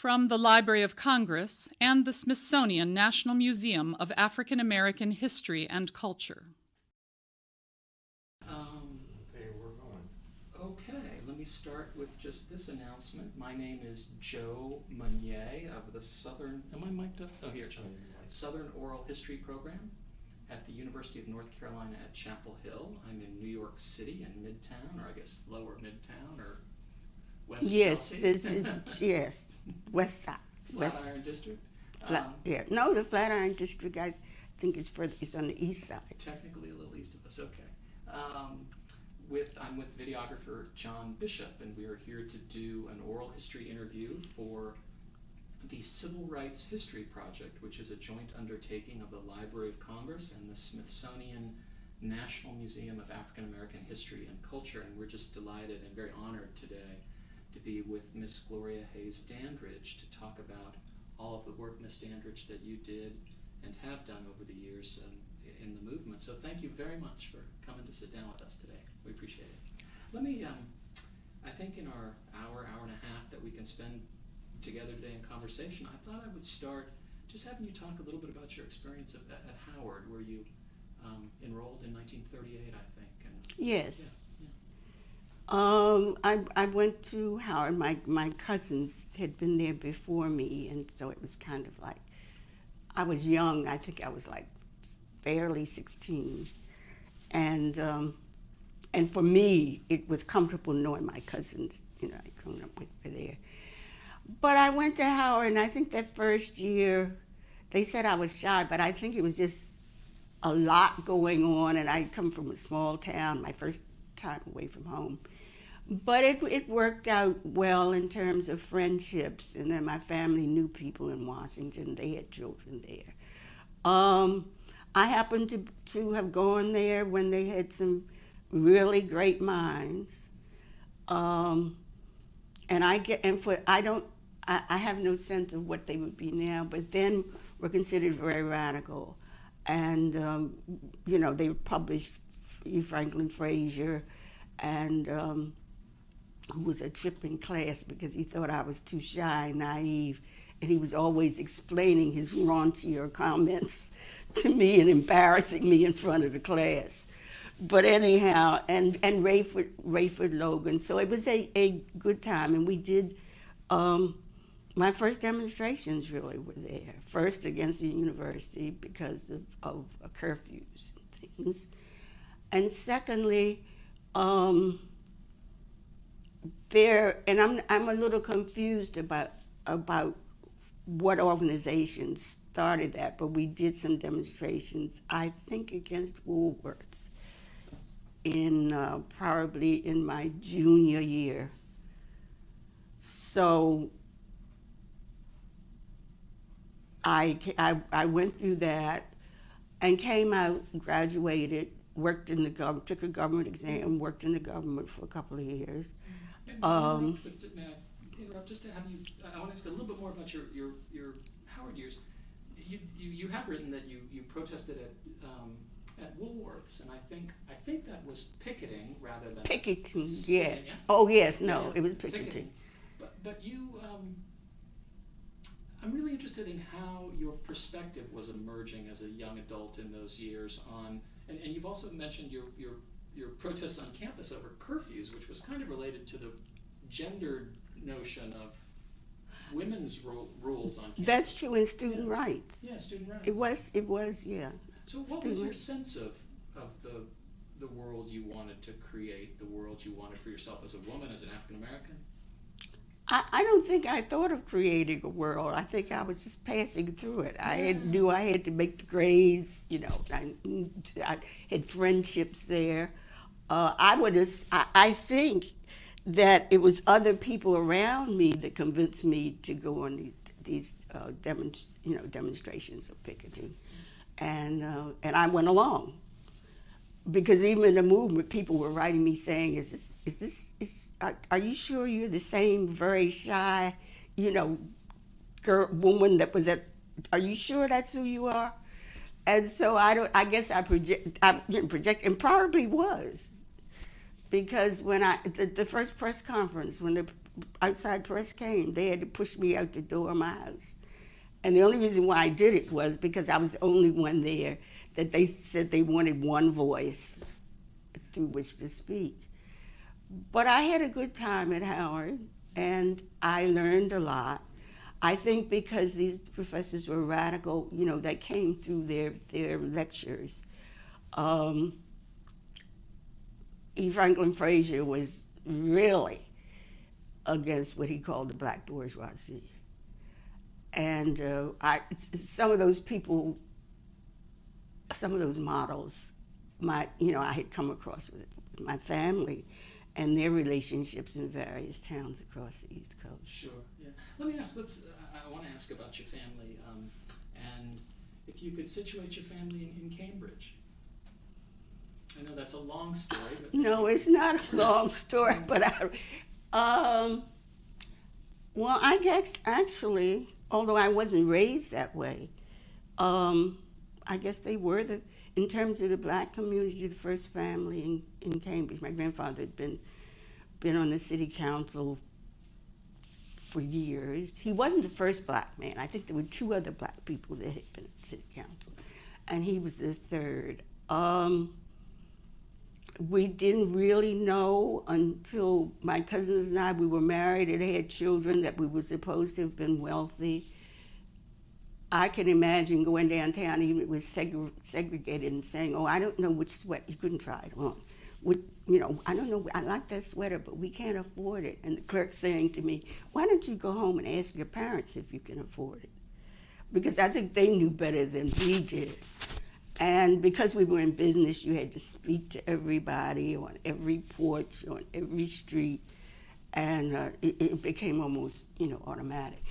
From the Library of Congress and the Smithsonian National Museum of African American History and Culture. Okay, we're going. Okay, let me start with just this announcement. My name is Joe Meunier of the Southern, am I mic'd up? Oh, here, Joe. Southern Oral History Program at the University of North Carolina at Chapel Hill. I'm in New York City in Midtown, or I guess lower Midtown, or West Yes, Chelsea. this is, yes, West Side. Flatiron District. Yeah, no, the Flatiron District, I think it's on the east side. Technically a little east of us, okay. I'm with videographer John Bishop, and we are here to do an oral history interview for the Civil Rights History Project, which is a joint undertaking of the Library of Congress and the Smithsonian National Museum of African American History and Culture. And we're just delighted and very honored today to be with Miss Gloria Hayes Dandridge to talk about all of the work, Miss Dandridge, that you did and have done over the years in the movement. So thank you very much for coming to sit down with us today. We appreciate it. Let me, I think in our hour and a half that we can spend together today in conversation, I thought I would start just having you talk a little bit about your experience at Howard, where you enrolled in 1938, I think. And, Yes. Yeah. I went to Howard. My cousins had been there before me, and so it was kind of like, I was young. I think I was like barely 16. And for me, it was comfortable knowing my cousins, I'd grown up with were there. But I went to Howard, and I think that first year, they said I was shy, but I think it was just a lot going on, and I come from a small town, my first time away from home. But it worked out well in terms of friendships, and then my family knew people in Washington. They had children there. I happened to have gone there when they had some really great minds. And I have no sense of what they would be now, but then were considered very radical. And, they published Franklin Frazier, and who was a trip in class because he thought I was too shy, naive, and he was always explaining his raunchier comments to me and embarrassing me in front of the class. But anyhow, and Rayford Logan, so it was a good time, and we did, my first demonstrations really were there. First against the university because of curfews and things, and secondly, I'm a little confused about what organizations started that, but we did some demonstrations, I think against Woolworths, probably in my junior year. So I went through that and came out, graduated, worked in the government, took a government exam, worked in the government for a couple of years. May I interrupt just to have you, I want to ask a little bit more about your Howard years. You have written that you protested at Woolworths, and I think that was picketing rather than Picketing, sitting, yes. yeah? Oh, yes, no, Yeah, it was picketing. But you, I'm really interested in how your perspective was emerging as a young adult in those years and you've also mentioned your protests on campus over curfews, which was kind of related to the gendered notion of women's rules on campus. That's true in student rights. Yeah, student rights. It was, yeah. So what was your sense of the world you wanted to create, the world you wanted for yourself as a woman, as an African American? I don't think I thought of creating a world. I think I was just passing through it. I knew I had to make the grades, I had friendships there. I think that it was other people around me that convinced me to go on these demonstrations of picketing, and I went along, because even in the movement, people were writing me saying, are you sure you're the same very shy, woman that was are you sure that's who you are? And so I guess I didn't project, and probably was, because when the first press conference, when outside press came. They had to push me out the door of my house. And the only reason why I did it was because I was the only one there, that they said they wanted one voice through which to speak. But I had a good time at Howard, and I learned a lot. I think because these professors were radical, you know, that came through their lectures. E. Franklin Frazier was really against what he called the black bourgeoisie. And some of those people, some of those models, I had come across with my family and their relationships in various towns across the East Coast. Sure, yeah. Let me ask, I want to ask about your family, and if you could situate your family in Cambridge. I know that's a long story, but... No, it's not a long story, but well, I guess actually, although I wasn't raised that way, I guess they were, in terms of the black community, the first family in Cambridge. My grandfather had been on the city council for years. He wasn't the first black man. I think there were two other black people that had been at city council, and he was the third. We didn't really know until my cousins and I, we were married and had children, that we were supposed to have been wealthy. I can imagine going downtown, even if it was segregated, and saying, oh, I don't know which sweater, you couldn't try it on. I don't know, I like that sweater, but we can't afford it. And the clerk saying to me, why don't you go home and ask your parents if you can afford it? Because I think they knew better than we did. And because we were in business, you had to speak to everybody on every porch, on every street, and it became almost, automatic.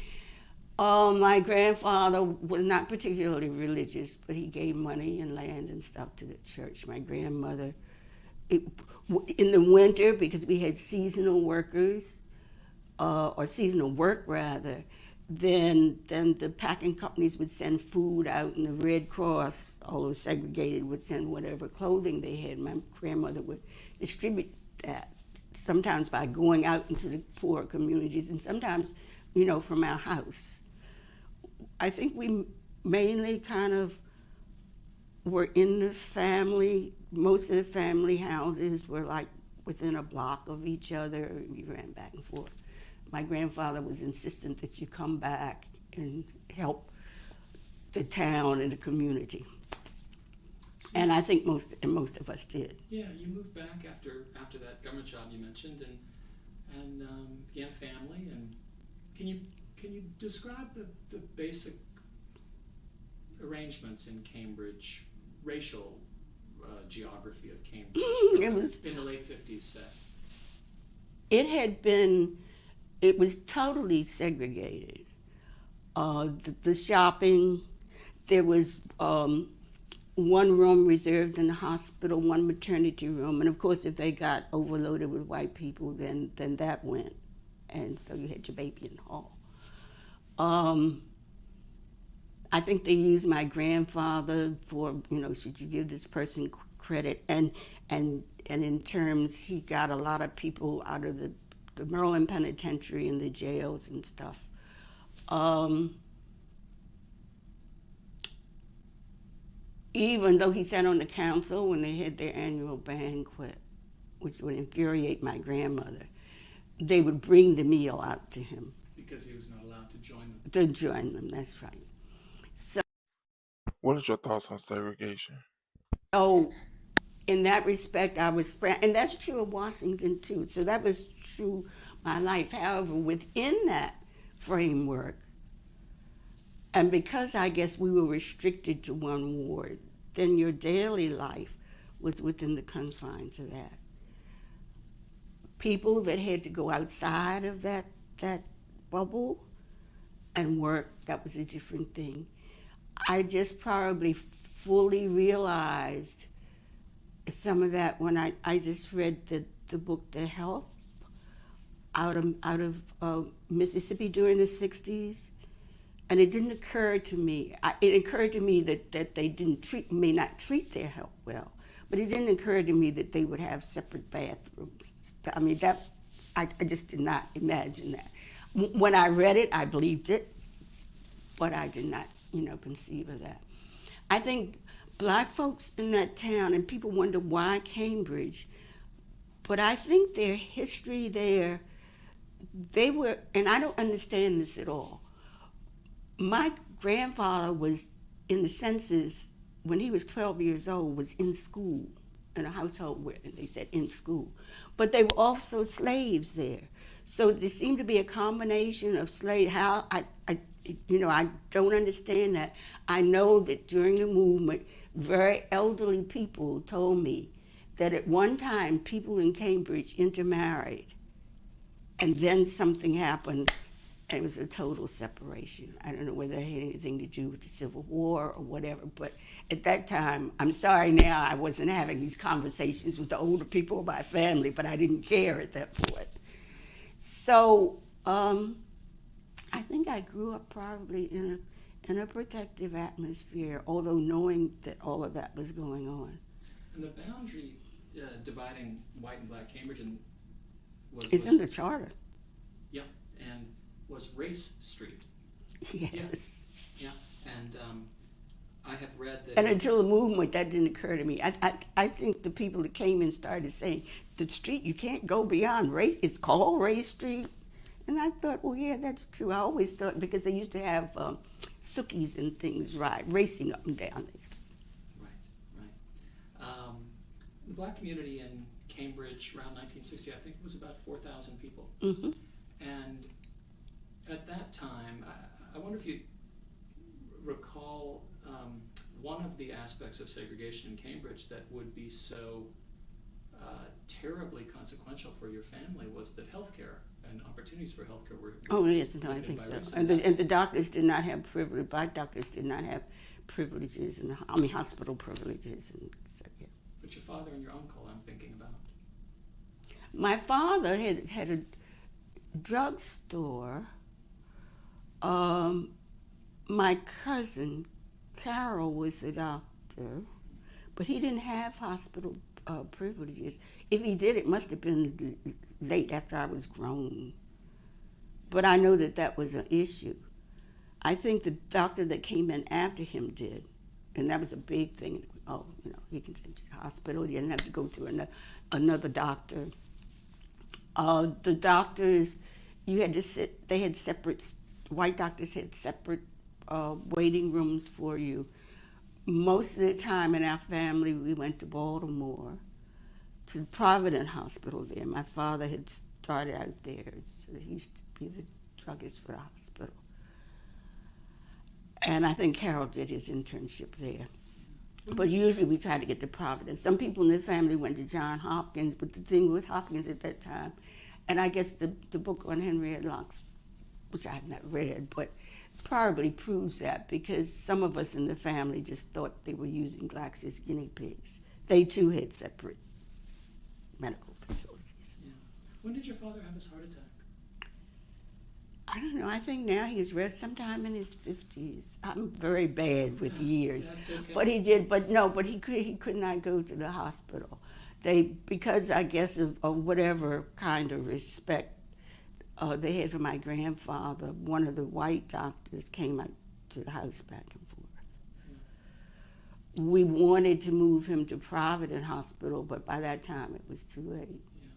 My grandfather was not particularly religious, but he gave money and land and stuff to the church. My grandmother, in the winter, because we had seasonal workers, or seasonal work rather, then the packing companies would send food out, and the Red Cross, although segregated, would send whatever clothing they had. My grandmother would distribute that, sometimes by going out into the poor communities, and sometimes, from our house. I think we mainly kind of were in the family. Most of the family houses were like within a block of each other. We ran back and forth. My grandfather was insistent that you come back and help the town and the community. And I think most of us did. Yeah, you moved back after that government job you mentioned, and began a family. And can you describe the basic arrangements in Cambridge, racial geography of Cambridge? It was in the late 50s. It was totally segregated. The shopping, there was one room reserved in the hospital, one maternity room, and of course if they got overloaded with white people, then that went. And so you had your baby in the hall. I think they used my grandfather for, should you give this person credit? And in terms, he got a lot of people out of the Maryland Penitentiary and the jails and stuff. Even though he sat on the council when they had their annual banquet, which would infuriate my grandmother, they would bring the meal out to him. Because he was not allowed to join them. To join them, that's right. So, What are your thoughts on segregation? Oh, in that respect, and that's true of Washington too. So that was true my life. However, within that framework, and because I guess we were restricted to one ward, then your daily life was within the confines of that. People that had to go outside of that bubble and work, that was a different thing. I just probably fully realized some of that when I just read the book The Help out of Mississippi during the 60s. And it didn't occur to me, it occurred to me that they may not treat their help well, but it didn't occur to me that they would have separate bathrooms. I mean, I just did not imagine that. When I read it, I believed it, but I did not, conceive of that. I think black folks in that town, and people wonder why Cambridge, but I think their history there, they were, and I don't understand this at all. My grandfather was in the census when he was 12 years old, was in school, in a household where they said in school. But they were also slaves there. So there seemed to be a combination of slave, how I don't understand that. I know that during the movement, very elderly people told me that at one time people in Cambridge intermarried, and then something happened, and it was a total separation. I don't know whether it had anything to do with the Civil War or whatever, but at that time, I'm sorry now I wasn't having these conversations with the older people of my family, but I didn't care at that point. So I think I grew up probably in a protective atmosphere, although knowing that all of that was going on. And the boundary dividing white and black Cambridge It's in the charter. Yep, and was Race Street. Yes. Yeah, and I have read that. And until the movement, that didn't occur to me. I think the people that came in started saying, the street, you can't go beyond Race, it's called Race Street. And I thought, well, yeah, that's true. I always thought, because they used to have sookies and things, racing up and down there. Right. The black community in Cambridge around 1960, I think it was about 4,000 people. Mm-hmm. And at that time, I wonder if you recall one of the aspects of segregation in Cambridge that would be so terribly consequential for your family was that healthcare and opportunities for healthcare were. Oh yes, no, I think so. And the doctors did not have privilege. Black doctors did not have privileges, and hospital privileges, and so yeah. But your father and your uncle, I'm thinking about. My father had a drugstore. My cousin Carol was a doctor, but he didn't have hospital privileges. If he did, it must have been late after I was grown. But I know that was an issue. I think the doctor that came in after him did, and that was a big thing. Oh, he can send you to the hospital. You didn't have to go through another doctor. The doctors, you had to sit. They had separate. White doctors had separate waiting rooms for you. Most of the time in our family, we went to Baltimore, to Providence Hospital there. My father had started out there, so he used to be the druggist for the hospital. And I think Carol did his internship there. But usually we tried to get to Providence. Some people in the family went to Johns Hopkins, but the thing with Hopkins at that time, and I guess the book on Henrietta Lacks, which I have not read, but probably proves that, because some of us in the family just thought they were using blacks as guinea pigs. They too had separate medical facilities. Yeah. When did your father have his heart attack? I don't know. I think now he's sometime in his 50s. I'm very bad with years. That's okay. But he did. But he could not go to the hospital. Because I guess of whatever kind of respect they had for my grandfather, one of the white doctors came out to the house back and forth. Yeah. We wanted to move him to Providence Hospital, but by that time it was too late. Yeah.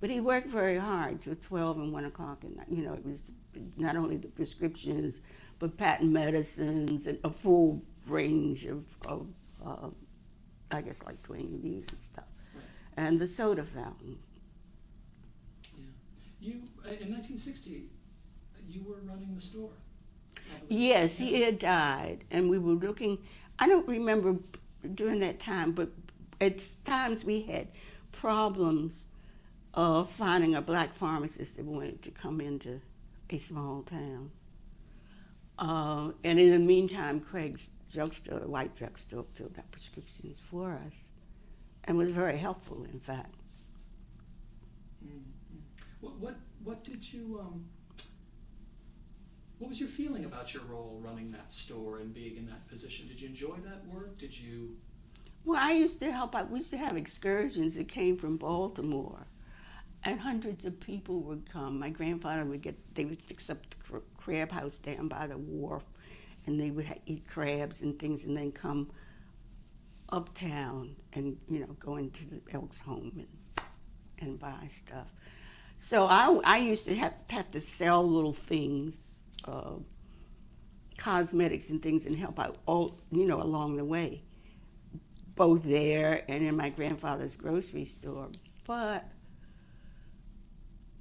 But he worked very hard till 12 and 1 o'clock at night. It was not only the prescriptions, but patent medicines and a full range of I guess like Dwayne Reed and stuff. Right. And the soda fountain. You, in 1960, you were running the store. Yes, he had died, and we were looking. I don't remember during that time, but at times we had problems of finding a black pharmacist that wanted to come into a small town. And in the meantime, Craig's drugstore, the white drugstore, filled out prescriptions for us and was very helpful, in fact. What did you what was your feeling about your role running that store and being in that position? Did you enjoy that work? Did you? Well, I used to help out. We used to have excursions that came from Baltimore, and hundreds of people would come. My grandfather they would fix up the crab house down by the wharf, and they would eat crabs and things, and then come uptown and, go into the Elks home and buy stuff. So I used to have to sell little things, cosmetics and things, and help out along the way, both there and in my grandfather's grocery store. But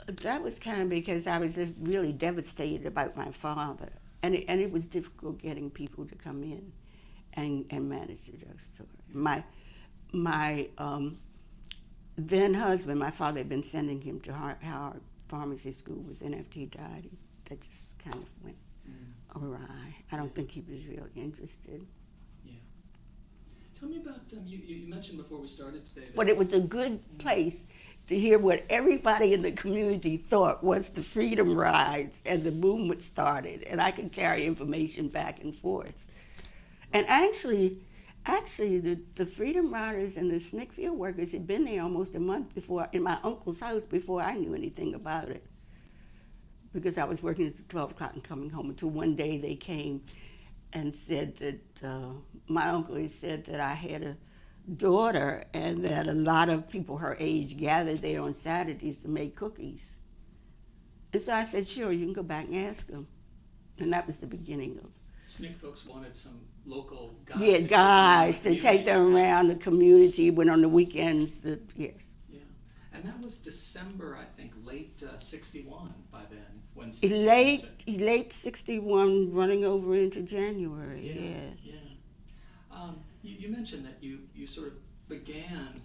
that was kind of because I was just really devastated about my father, and it was difficult getting people to come in and manage the drugstore. My then husband, my father had been sending him to Howard Pharmacy School. When FT died, that just kind of went awry. I don't think he was really interested. Yeah. Tell me about, you mentioned before we started today that... But it was a good place to hear what everybody in the community thought once the Freedom Rides and the movement started, and I could carry information back and forth. And actually, the Freedom Riders and the SNCC field workers had been there almost a month before, in my uncle's house, before I knew anything about it. Because I was working at 12 o'clock and coming home, until one day they came and said that my uncle had said that I had a daughter and that a lot of people her age gathered there on Saturdays to make cookies. And so I said, sure, you can go back and ask them. And that was the beginning of... SNCC folks wanted some local guys. Yeah, guys to take them around the community, when on the weekends, yes. Yeah, and that was December, I think, late 61 by then. When Late 61, running over into January, yes. Yeah. You mentioned that you sort of began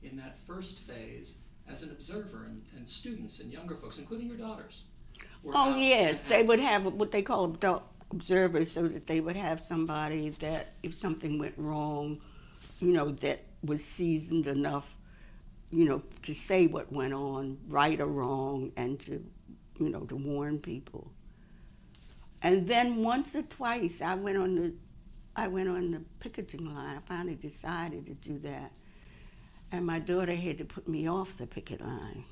in that first phase as an observer, and students and younger folks, including your daughters. Yes, they would have what they call adult observers, so that they would have somebody that if something went wrong, that was seasoned enough, to say what went on, right or wrong, and to warn people. And then once or twice I went on the picketing line. I finally decided to do that. And my daughter had to put me off the picket line,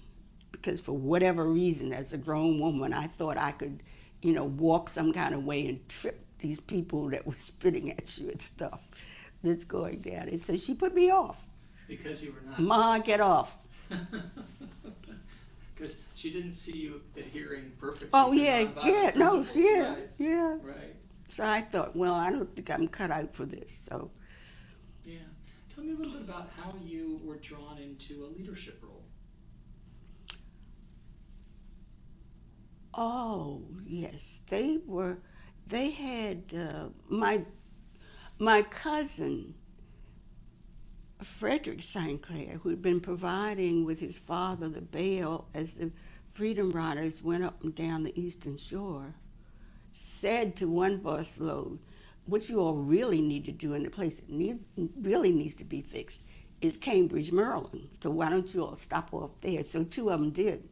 because for whatever reason, as a grown woman, I thought I could, walk some kind of way and trip these people that were spitting at you and stuff that's going down. And so she put me off. Because you were not. Ma, get off. Because she didn't see you adhering perfectly. Oh, to yeah, nonviolent principles, yeah. Right. So I thought, well, I don't think I'm cut out for this, so. Yeah. Tell me a little bit about how you were drawn into a leadership role. Oh, yes, they had, my cousin, Frederick St. Clair, who had been providing with his father the bail as the Freedom Riders went up and down the Eastern Shore, said to one busload, what you all really need to do in the place that really needs to be fixed is Cambridge, Maryland. So why don't you all stop off there? So two of them did.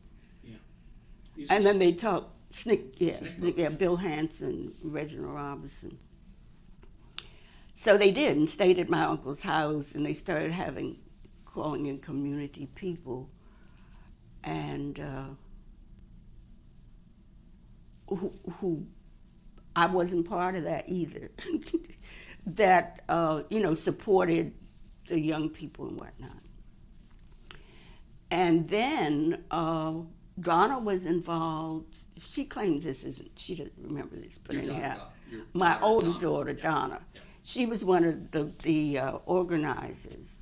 Yeah. And then they talked, SNCC, Bill Hanson, Reginald Robinson. So they did, and stayed at my uncle's house, and they started calling in community people, and who I wasn't part of that either, that, supported the young people and whatnot. And then Donna was involved. She claims she doesn't remember this, but anyhow, my older daughter, Donna. Yeah. She was one of the organizers,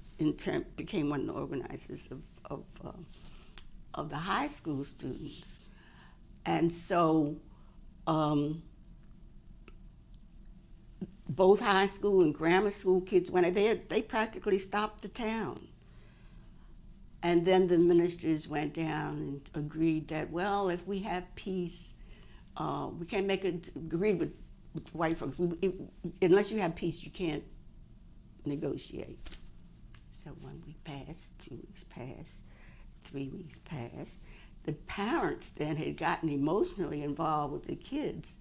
became one of the organizers of the high school students. And so both high school and grammar school kids went there. They practically stopped the town. And then the ministers went down and agreed that, well, if we have peace, we can't agree with white folks. Unless you have peace, you can't negotiate. So 1 week passed, 2 weeks passed, 3 weeks passed. The parents then had gotten emotionally involved with the kids,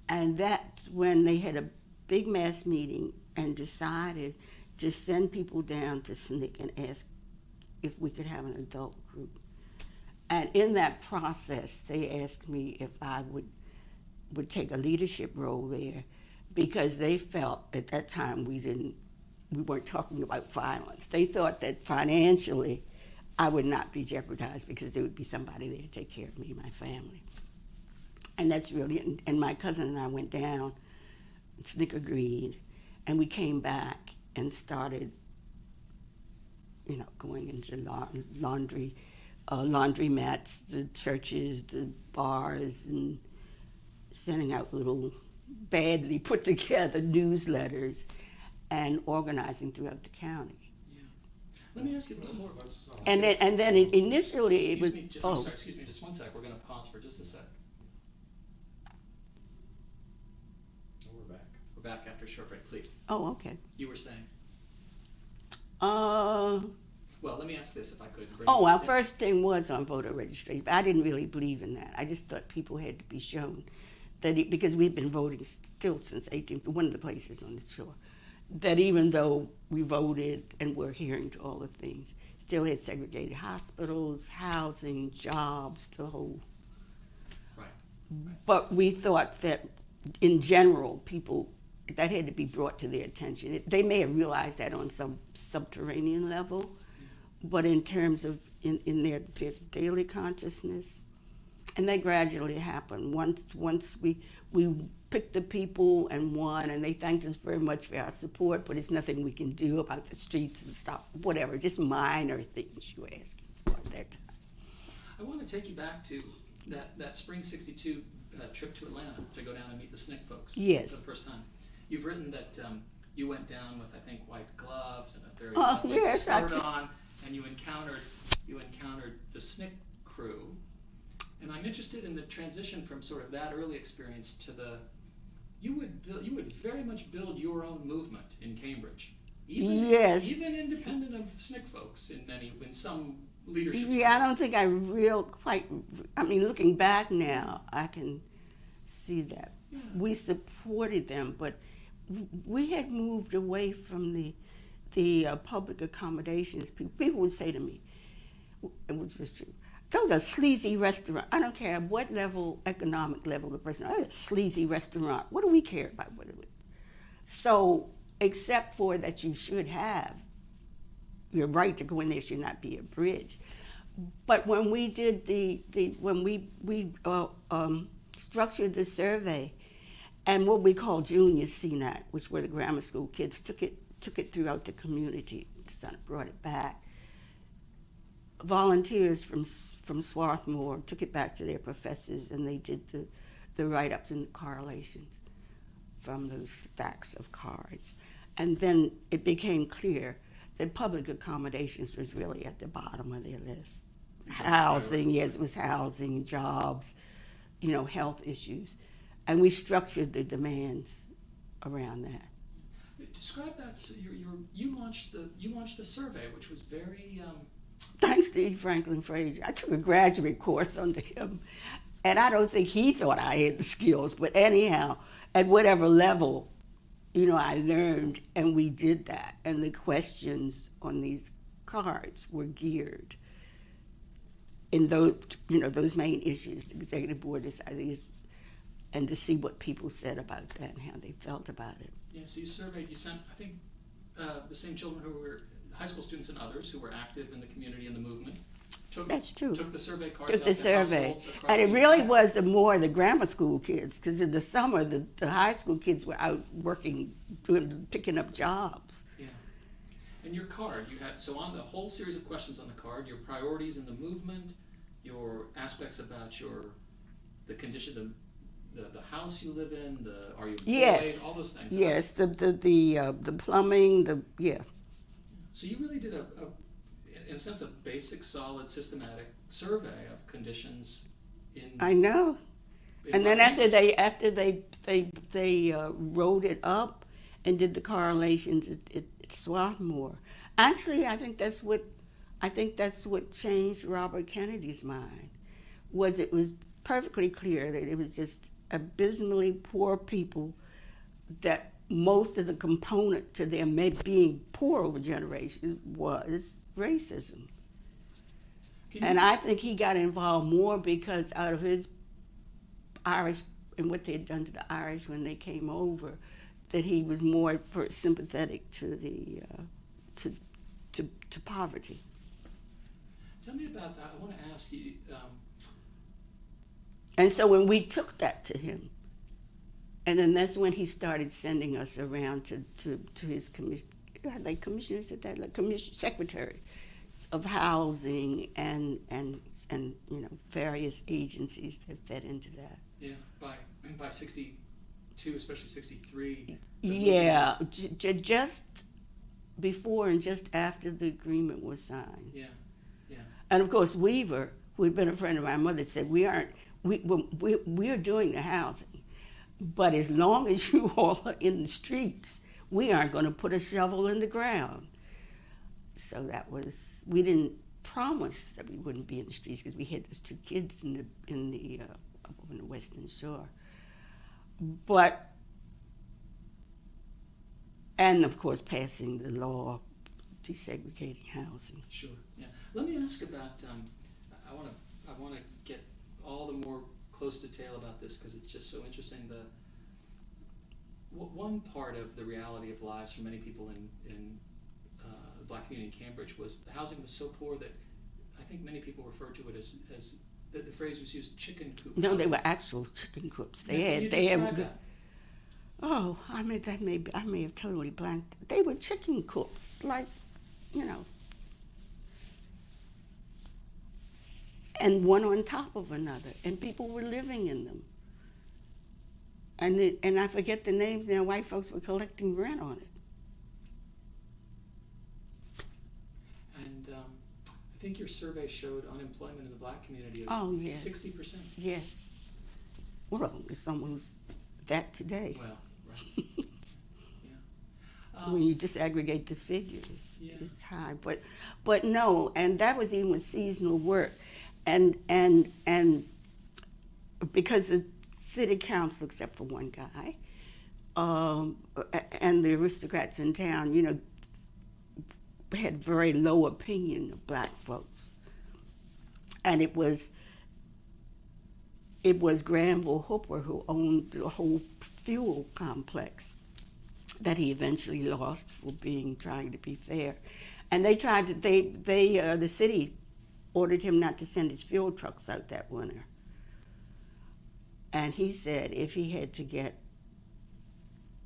and that's when they had a big mass meeting and decided to send people down to SNCC and ask if we could have an adult group And in that process, they asked me if I would take a leadership role there, because they felt at that time we weren't talking about violence. They thought that financially I would not be jeopardized because there would be somebody there to take care of me and my family. And that's really, and my cousin and I went down, Snick agreed, and we came back and started, going into laundromats, the churches, the bars, and sending out little badly put together newsletters and organizing throughout the county. Yeah. Let me ask you a little more. And then initially it was. Excuse me, just one sec. We're going to pause for just a sec. We're back. We're back after a short break, please. Oh, okay. You were saying? Well, let me ask this if I could. Our first thing was on voter registration. But I didn't really believe in that. I just thought people had to be shown that because we've been voting still since one of the places on the shore, that even though we voted and were adhering to all the things, still had segregated hospitals, housing, jobs, the whole. Right. But we thought that in general, people, that had to be brought to their attention. They may have realized that on some subterranean level, but in terms of in their daily consciousness, and that gradually happened. Once we picked the people and won, and they thanked us very much for our support, but it's nothing we can do about the streets and stuff, whatever, just minor things you ask for at that time. I want to take you back to that spring '62 trip to Atlanta to go down and meet the SNCC folks. Yes. For the first time. You've written that you went down with, I think, white gloves and a very yes, skirt on, and you encountered the SNCC crew. And I'm interested in the transition from sort of that early experience to you would very much build your own movement in Cambridge, even independent of SNCC folks in some leadership. Yeah, I don't think looking back now, I can see that. Yeah. We supported them, but we had moved away from the public accommodations. People would say to me, which was true, those are sleazy restaurants. I don't care what economic level the person, a sleazy restaurant. What do we care about? So, except for that you should have your right to go in there should not be abridged. But when we did when we structured the survey, and what we call junior CNAT, which were the grammar school kids, took it throughout the community, brought it back. Volunteers from Swarthmore took it back to their professors, and they did the write-ups and the correlations from those stacks of cards. And then it became clear that public accommodations was really at the bottom of their list. Housing, yes, it was housing, jobs, health issues. And we structured the demands around that. Describe that. So you launched the survey, which was very. Thanks to E. Franklin Frazier. I took a graduate course under him, and I don't think he thought I had the skills. But anyhow, at whatever level, I learned, and we did that. And the questions on these cards were geared in those main issues. The executive board decided these, and to see what people said about that and how they felt about it. Yeah, so you sent, I think, the same children who were high school students and others who were active in the community and the movement. That's true. Took the survey cards Took out the to survey. households across And it the really UK. was the grammar school kids, because in the summer, the high school kids were out working, picking up jobs. Yeah. And your card, you had, so on the whole series of questions on the card, your priorities in the movement, your aspects about the condition, the house you live in, are you employed, Yes. all those things. Yes, the plumbing, yeah. So you really did in a sense, a basic, solid, systematic survey of conditions in. I know. in And then Raleigh. after they wrote it up and did the correlations at Swarthmore. Actually, I think that's what changed Robert Kennedy's mind. It was perfectly clear that it was just abysmally poor people, that most of the component to them being poor over generations was racism. And I think he got involved more because out of his Irish and what they had done to the Irish when they came over, that he was more sympathetic to the to poverty. Tell me about that. I want to ask you. And so when we took that to him, and then that's when he started sending us around to his commissioners at that, like secretary of housing and various agencies that fed into that. Yeah, by 62, especially 63. Yeah, just before and just after the agreement was signed. Yeah. And of course, Weaver, who had been a friend of my mother, said, we're doing the housing, but as long as you all are in the streets, we aren't going to put a shovel in the ground. So that was, we didn't promise that we wouldn't be in the streets because we had those 2 kids in the Western Shore. But, and of course, passing the law desegregating housing. Sure. Yeah. Let me ask about. I want to get all the more close detail about this because it's just so interesting. One part of the reality of lives for many people in the Black community in Cambridge was the housing was so poor that I think many people referred to it as the phrase was used, chicken coop. No, housing. they were actual chicken coops. Can you describe that? Oh, I may have totally blanked. They were chicken coops, like, and one on top of another, and people were living in them. And I forget the names now. White folks were collecting rent on it. And I think your survey showed unemployment in the Black community of Oh, yes. 60%. Yes. Well, it's almost that today. Well, right. Yeah. When you disaggregate the figures, Yeah. it's high. But no, and that was even with seasonal work. And because the city council, except for one guy, and the aristocrats in town, had very low opinion of Black folks. And it was Granville Hooper who owned the whole fuel complex that he eventually lost for trying to be fair. And the city ordered him not to send his fuel trucks out that winter. And he said if he had to get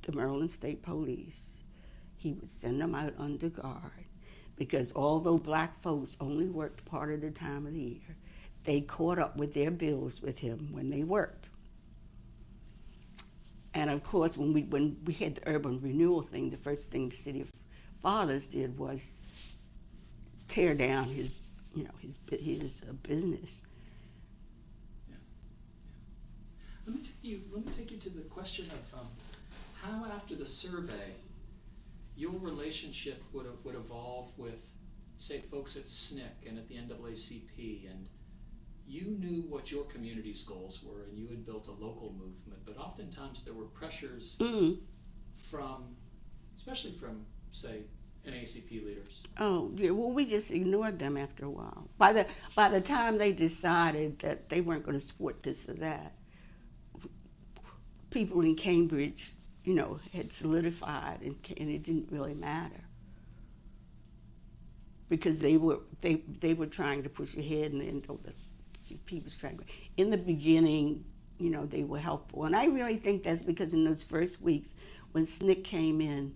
the Maryland State Police, he would send them out under guard, because although Black folks only worked part of the time of the year, they caught up with their bills with him when they worked. And of course, when we had the urban renewal thing, the first thing the City of Fathers did was tear down his business. Yeah. Let me take you to the question of how, after the survey, your relationship would evolve with, say, folks at SNCC and at the NAACP, and you knew what your community's goals were, and you had built a local movement, but oftentimes there were pressures especially from, say, NAACP leaders. Oh, yeah, well, we just ignored them after a while. By the time they decided that they weren't going to support this or that, people in Cambridge, had solidified, and it didn't really matter, because they were trying to push ahead, and then the CP was trying. In the beginning, they were helpful, and I really think that's because in those first weeks when SNCC came in,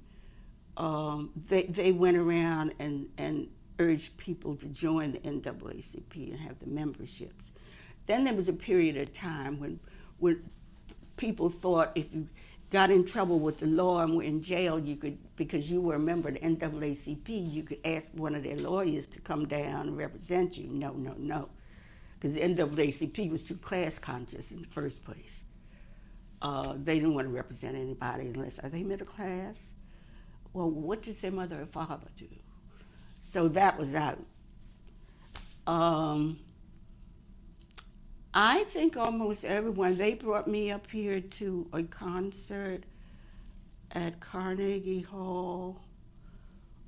they went around and urged people to join the NAACP and have the memberships. Then there was a period of time when people thought if you got in trouble with the law and were in jail, you could, because you were a member of the NAACP, you could ask one of their lawyers to come down and represent you. No. Because the NAACP was too class conscious in the first place. They didn't want to represent anybody unless, are they middle class? Well, what does their mother or father do? So that was out. I think almost everyone, they brought me up here to a concert at Carnegie Hall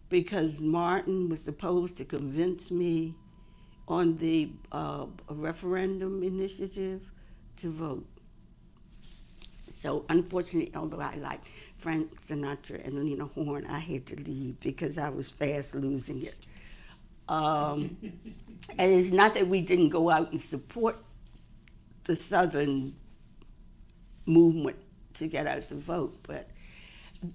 because Martin was supposed to convince me on the referendum initiative to vote. So unfortunately, although I like Frank Sinatra and Lena Horne, I had to leave because I was fast losing it. And it's not that we didn't go out and support the Southern movement to get out the vote, but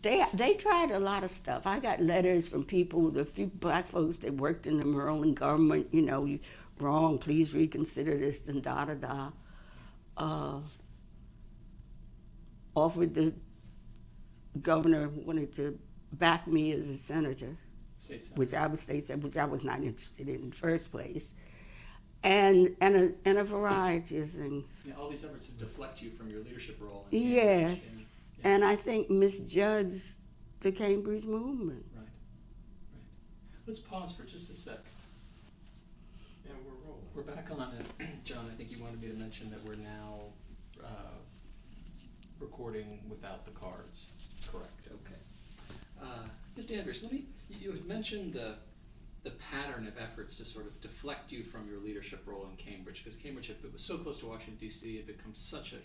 they tried a lot of stuff. I got letters from people, the few black folks that worked in the Maryland government, you know, you wrong, please reconsider this, and da-da-da. Offered the governor wanted to back me as a senator, which I was not interested in the first place, and a variety of things. Yeah, all these efforts to deflect you from your leadership role. In Cambridge. Yes, Yeah. and I think misjudged the Cambridge movement. Right. Let's pause for just a sec. Yeah, we're rolling. We're back on it. John, I think you wanted me to mention that we're now recording without the cards. Correct. Okay. Ms. Andrews, you had mentioned the pattern of efforts to sort of deflect you from your leadership role in Cambridge, because Cambridge was so close to Washington, D.C., it became such a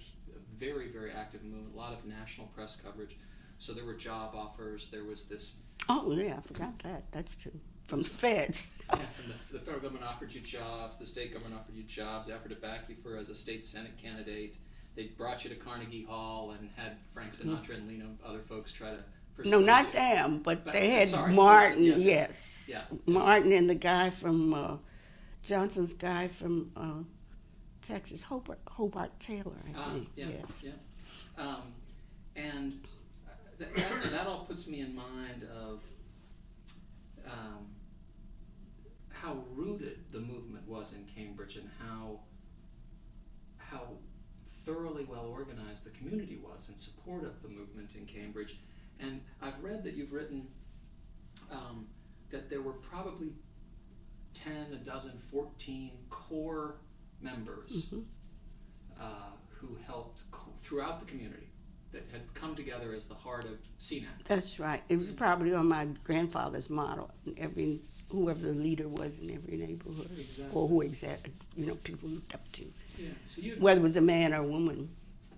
very, very active movement, a lot of national press coverage. So there were job offers, there was this... Oh, yeah, I forgot that. That's true. From the feds. Yeah, from the federal government offered you jobs, the state government offered you jobs, they offered to back you for as a state Senate candidate. They brought you to Carnegie Hall and had Frank Sinatra and Lena, other folks try to persuade No, not you. them, but they had Sorry, Martin, yes. yes. Yeah. Martin and the guy from, Johnson's guy from Texas, Hobart Taylor, I think. Yeah, Yes. yeah. And that all puts me in mind of how rooted the movement was in Cambridge and how thoroughly well organized the community was in support of the movement in Cambridge. And I've read that you've written that there were probably 10, a dozen, 14 core members who helped throughout the community that had come together as the heart of CNAC. That's right. It was probably on my grandfather's model. Whoever the leader was in every neighborhood, Exactly. or who people looked up to, Yeah, so you whether it was a man or a woman,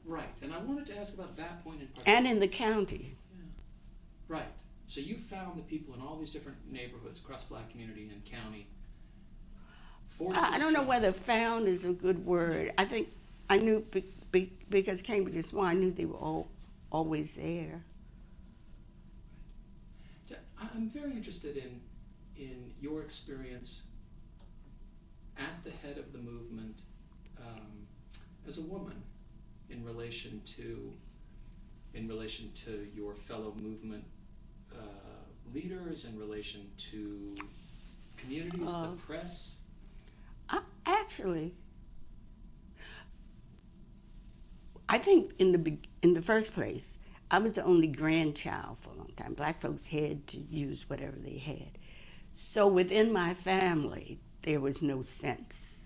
right, and I wanted to ask about that point in particular. and in the county. Yeah. Right. So you found the people in all these different neighborhoods across Black community and county. I don't know whether "found" is a good word. I think I knew because Cambridge is small. I knew they were always there. I'm very interested in your experience at the head of the movement as a woman in relation to your fellow movement leaders, in relation to communities, the press. Actually, I think in the first place, I was the only grandchild for a long time. Black folks had to use whatever they had. So within my family, there was no sense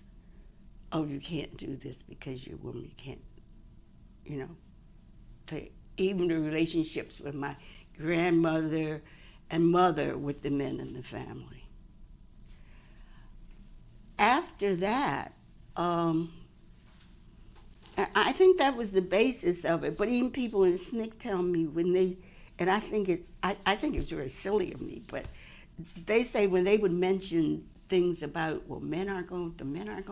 of you can't do this because you're a woman, you can't, even the relationships with my grandmother and mother with the men in the family. After that, I think that was the basis of it. But even people in SNCC tell me and I think it was very silly of me, but they say when they would mention things about, well, the men aren't going to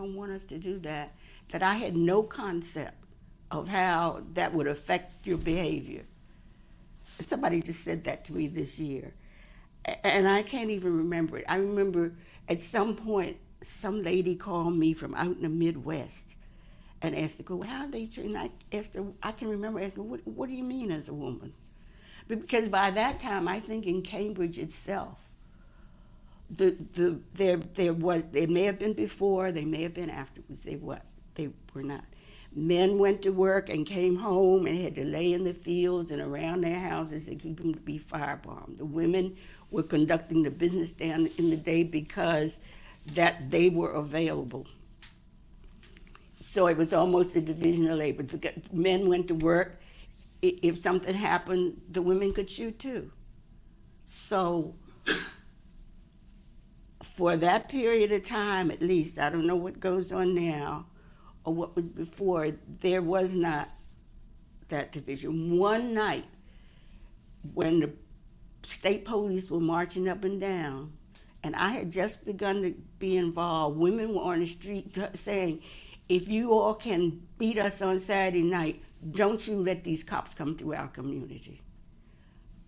want us to do that I had no concept of how that would affect your behavior. And somebody just said that to me this year. And I can't even remember it. I remember at some point, some lady called me from out in the Midwest and asked her, well, how are they treating? I can remember asking, what do you mean as a woman? Because by that time, I think in Cambridge itself, there may have been before, they may have been afterwards. They were not. Men went to work and came home and had to lay in the fields and around their houses to keep them to be firebombed. The women were conducting the business down in the day because that they were available. So it was almost a division of labor. Men went to work. If something happened, the women could shoot too. So for that period of time, at least, I don't know what goes on now or what was before, there was not that division. One night when the state police were marching up and down, and I had just begun to be involved, women were on the street saying, if you all can beat us on Saturday night, don't you let these cops come through our community.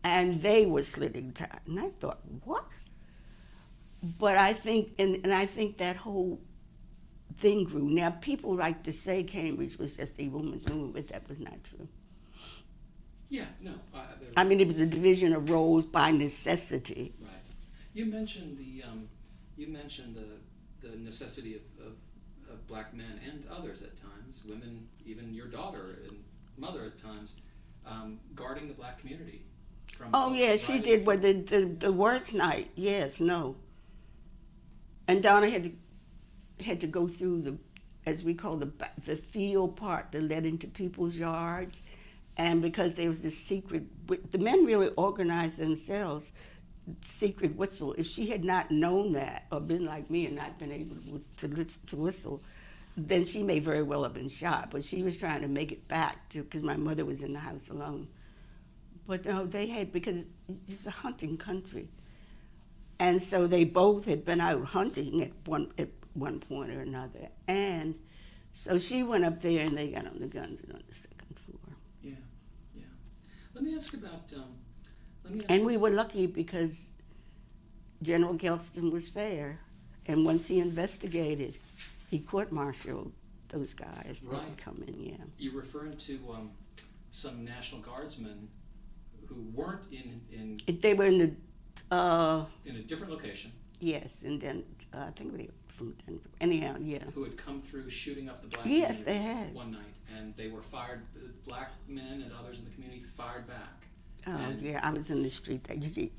And they were slitting time. And I thought, what? But I think, and I think that whole thing grew. Now, people like to say Cambridge was just a women's movement, but that was not true. Yeah, no. I mean, it was a division of roles by necessity. Right. You mentioned the necessity of black men and others at times, women, even your daughter and mother at times, guarding the black community. From Oh, yeah, she did. But the worst night, yes, no. And Donna had to go through the, as we call the field part that led into people's yards. And because there was this secret, the men really organized themselves, secret whistle. If she had not known that, or been like me and not been able to whistle, then she may very well have been shot. But she was trying to make it back to, because my mother was in the house alone. But no, they had, because it's a hunting country. And so they both had been out hunting at one point or another. And so she went up there and they got on the guns and on the second floor. Yeah, yeah. Let me ask about. And we were lucky because General Gelston was fair, and once he investigated, he court-martialed those guys that would come in. Yeah. You're referring to some National Guardsmen who weren't in. They were in the. In a different location. Yes, and then I think they were from Denver. Anyhow, yeah. Who had come through shooting up the black Yes, community they had. one night, and they were fired. The black men and others in the community fired back. Oh, and yeah, I was in the street there. Can you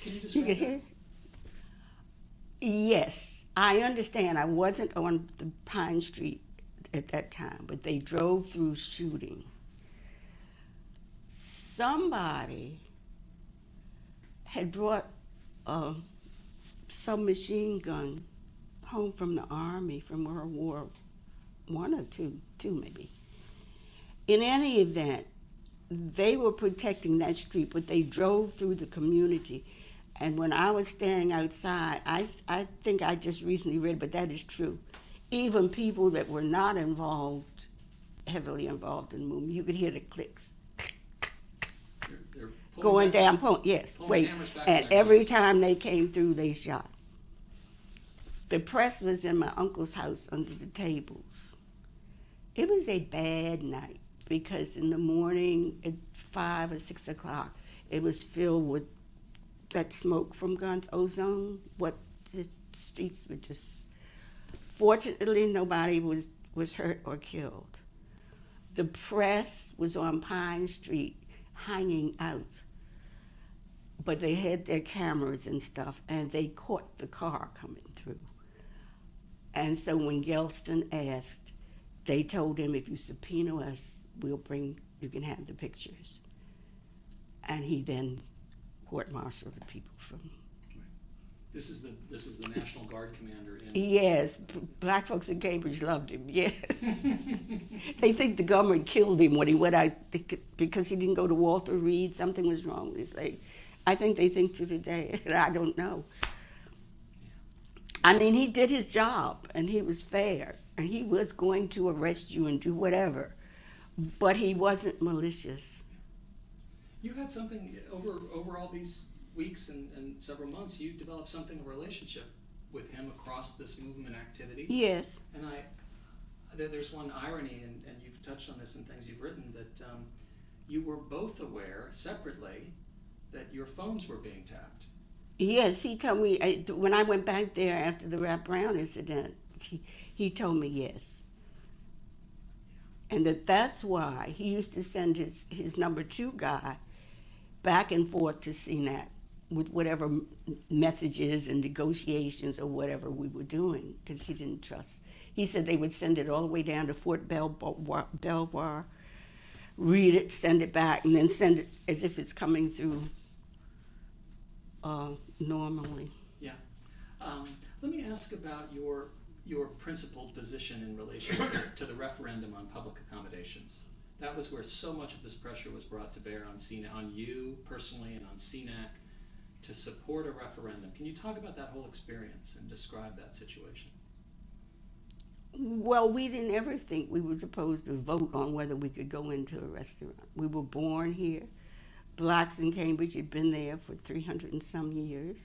You describe could that? hear? Yes, I understand. I wasn't on the Pine Street at that time, but they drove through shooting. Somebody had brought a submachine gun home from the Army from World War I or two maybe. In any event, they were protecting that street, but they drove through the community. And when I was standing outside, I think I just recently read, but that is true. Even people that were not heavily involved in the movement, you could hear the clicks. They're Going back, down, yes, pulling wait. hammers back And on their every guns. time they came through, they shot. The press was in my uncle's house under the tables. It was a bad night because in the morning at 5 or 6 o'clock, it was filled with that smoke from guns, ozone. The streets were just. Fortunately, nobody was hurt or killed. The press was on Pine Street, hanging out. But they had their cameras and stuff, and they caught the car coming through. And so when Gelston asked, they told him, if you subpoena us, you can have the pictures. And he then court-martialed the people from. This is the National Guard commander in. Yes, black folks in Cambridge loved him, yes. They think the government killed him when he went out because he didn't go to Walter Reed, something was wrong with his leg. I think they think to today, and I don't know. I mean, he did his job, and he was fair, and he was going to arrest you and do whatever, but he wasn't malicious. You had something over all these weeks and several months. You developed something, a relationship with him across this movement activity. Yes. And there's one irony, and you've touched on this in things you've written, that you were both aware separately that your phones were being tapped. Yes, he told me, when I went back there after the Rap Brown incident, he told me yes. And that's why he used to send his number 2 guy back and forth to CNAC with whatever messages and negotiations or whatever we were doing, because he didn't trust. He said they would send it all the way down to Fort Belvoir, read it, send it back, and then send it as if it's coming through normally. Yeah. Let me ask about your principled position in relation to the referendum on public accommodations. That was where so much of this pressure was brought to bear on CNAC, on you personally and on CNAC to support a referendum. Can you talk about that whole experience and describe that situation? Well, we didn't ever think we were supposed to vote on whether we could go into a restaurant. We were born here. Blacks in Cambridge had been there for 300 and some years.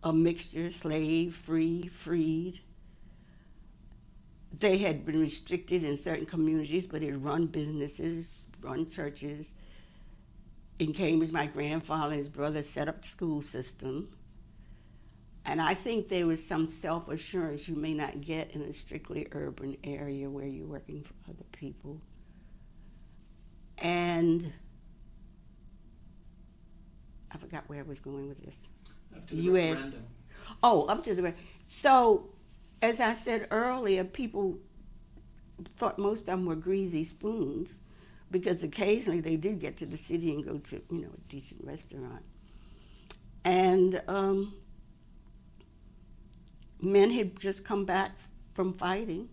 A mixture, slave, free, freed. They had been restricted in certain communities, but had run businesses, run churches. In Cambridge, my grandfather and his brother set up the school system. And I think there was some self-assurance you may not get in a strictly urban area where you're working for other people. And I forgot where I was going with this. Up to the referendum. Oh, up to the So, as I said earlier, people thought most of them were greasy spoons because occasionally they did get to the city and go to, a decent restaurant. And men had just come back from fighting.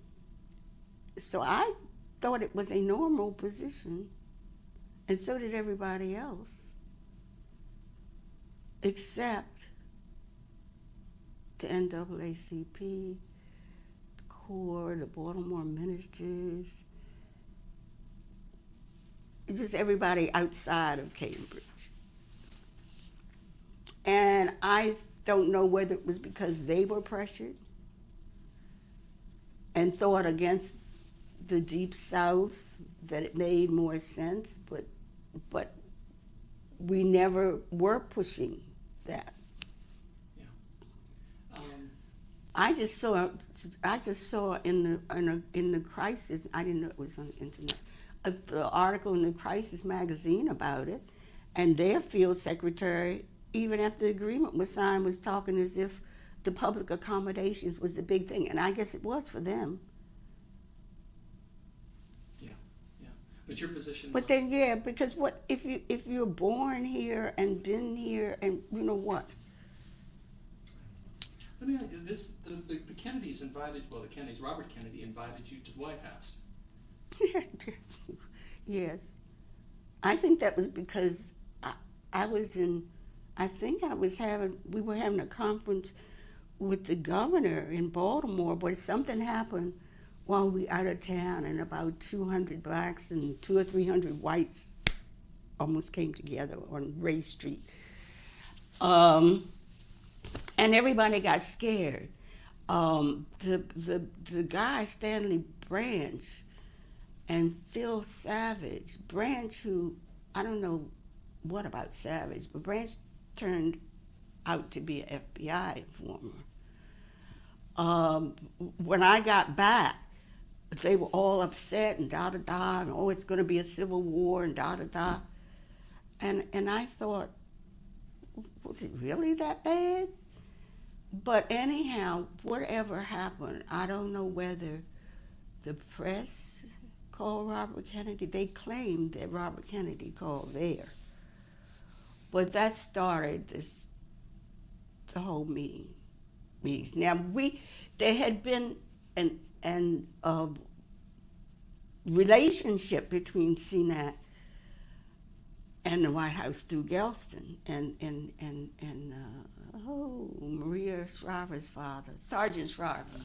So I thought it was a normal position, and so did everybody else, except the NAACP, the Corps, the Baltimore ministers, it's just everybody outside of Cambridge. And I don't know whether it was because they were pressured and thought against the Deep South that it made more sense, but we never were pushing that. Yeah. I just saw in the Crisis. I didn't know it was on the internet. The article in the Crisis magazine about it, and their field secretary, even after the agreement was signed, was talking as if the public accommodations was the big thing, and I guess it was for them. Yeah. But your position. But then, because what if you're born here and been here, and you know what? Let me ask you this: the Kennedys Robert Kennedy invited you to the White House. Yes, I think that was because we were having a conference with the governor in Baltimore, but something happened while we were out of town, and about 200 blacks and 200 or 300 whites almost came together on Ray Street. And everybody got scared. The guy, Stanley Branch, and Phil Savage, Branch, who, I don't know what about Savage, but Branch turned out to be an FBI informer. When I got back, they were all upset and da-da-da, and it's going to be a civil war and da-da-da. And I thought, was it really that bad? But anyhow, whatever happened, I don't know whether the press called Robert Kennedy. They claimed that Robert Kennedy called there. But that started the whole meetings. Now, there had been an relationship between CNAC and the White House through Gelston and Maria Shriver's father, Sergeant Shriver,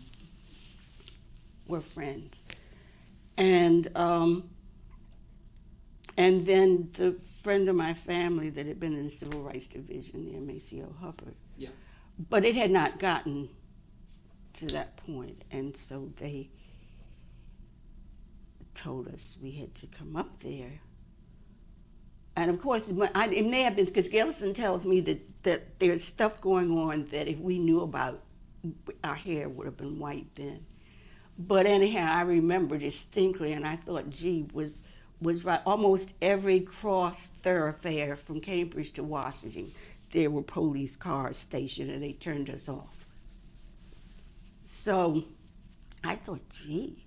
were friends. And then the friend of my family that had been in the Civil Rights Division, the MACO Hubbard. Yeah. But it had not gotten to that point, and so they told us we had to come up there. And of course, it may have been because Gelston tells me that there's stuff going on that if we knew about, our hair would have been white then. But anyhow, I remember distinctly, and I thought, gee, was right. Almost every cross thoroughfare from Cambridge to Washington, there were police cars stationed, and they turned us off. So I thought, gee.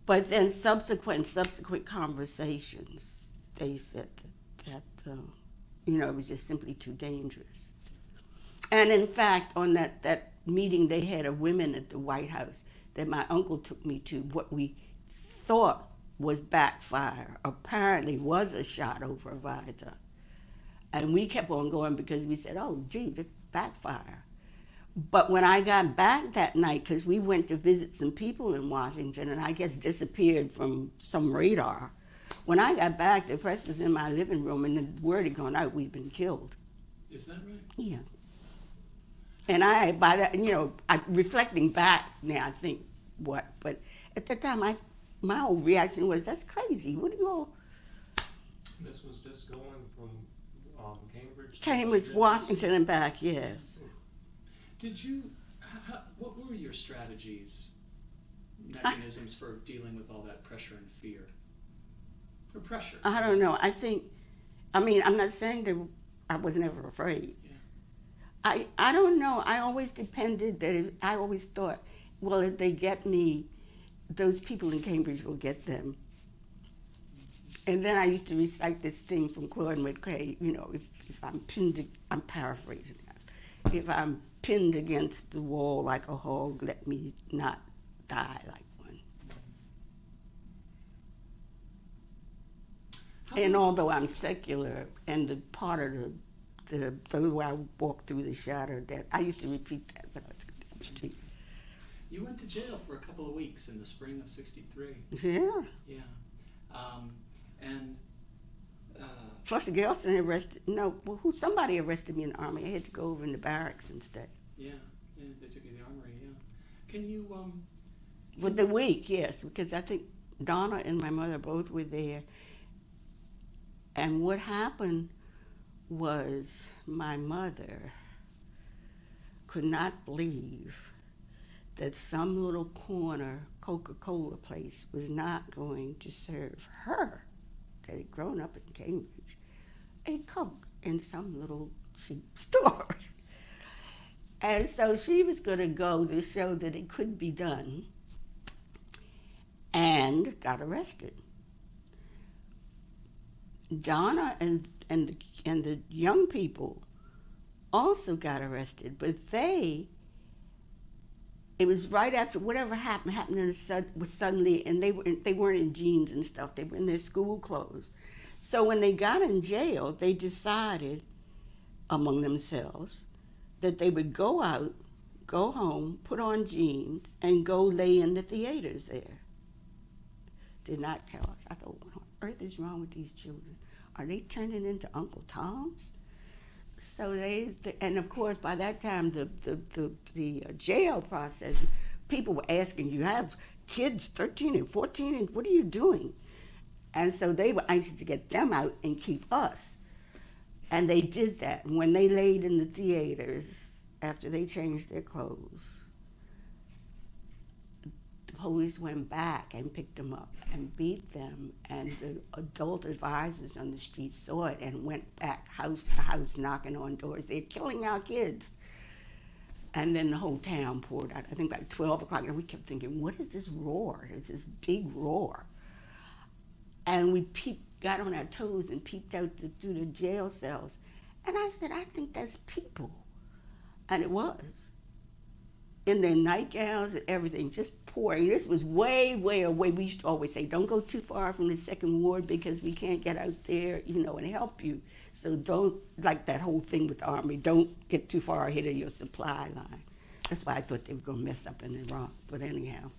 But then subsequent conversations, they said that it was just simply too dangerous. And in fact, on that meeting they had of women at the White House that my uncle took me to, what we thought was backfire apparently was a shot over a viaduct. And we kept on going because we said, oh, gee, this backfire. But when I got back that night, because we went to visit some people in Washington and I guess disappeared from some radar, when I got back, the press was in my living room and the word had gone out, we'd been killed. Is that right? Yeah. And I, by that, reflecting back now, I think what, but at the time, my whole reaction was, that's crazy. What do you all? This was just going from Cambridge. Cambridge, Washington, and back, yes. Did you, what were your strategies, mechanisms for dealing with all that pressure and fear? Or pressure? I don't know. I'm not saying that I was never afraid. Yeah. I don't know. I always depended that I always thought, well, if they get me, those people in Cambridge will get them. And then I used to recite this thing from Claude McKay, if I'm pinned, I'm paraphrasing that. If I'm pinned against the wall like a hog, let me not die like one. And although I'm secular, and the part of the way I walk through the shadow, that I used to repeat that when I was down the street. You went to jail for a couple of weeks in the spring of '63. Yeah. Yeah. Plus, Gelson arrested. Somebody arrested me in the army. I had to go over in the barracks and stay. Yeah. They took you to the armory. Yeah. Can you With the week, yes, because I think Donna and my mother both were there. And what happened was my mother could not believe that some little corner Coca-Cola place was not going to serve her, that had grown up in Cambridge, a Coke in some little cheap store. And so she was going to go to show that it could be done, and got arrested. Donna and the young people also got arrested, but it was right after whatever happened was suddenly, and they weren't in jeans and stuff. They were in their school clothes. So when they got in jail, they decided among themselves that they would go out, go home, put on jeans, and go lay in the theaters there. Did not tell us. I thought, what on earth is wrong with these children? Are they turning into Uncle Toms? So and of course, by that time, the jail process, people were asking, you have kids 13 and 14, and what are you doing? And so they were anxious to get them out and keep us. And they did that. When they laid in the theaters, after they changed their clothes, the police went back and picked them up and beat them, and the adult advisors on the street saw it and went back house to house knocking on doors. They're killing our kids. And then the whole town poured out, I think about 12 o'clock, and we kept thinking, what is this roar? It's this big roar. And we got on our toes and peeped out through the jail cells. And I said, I think that's people. And it was. In their nightgowns and everything, just pouring. This was way, way away. We used to always say, don't go too far from the second ward because we can't get out there, and help you. So don't, like that whole thing with the army, don't get too far ahead of your supply line. That's why I thought they were going to mess up in Iraq. But anyhow.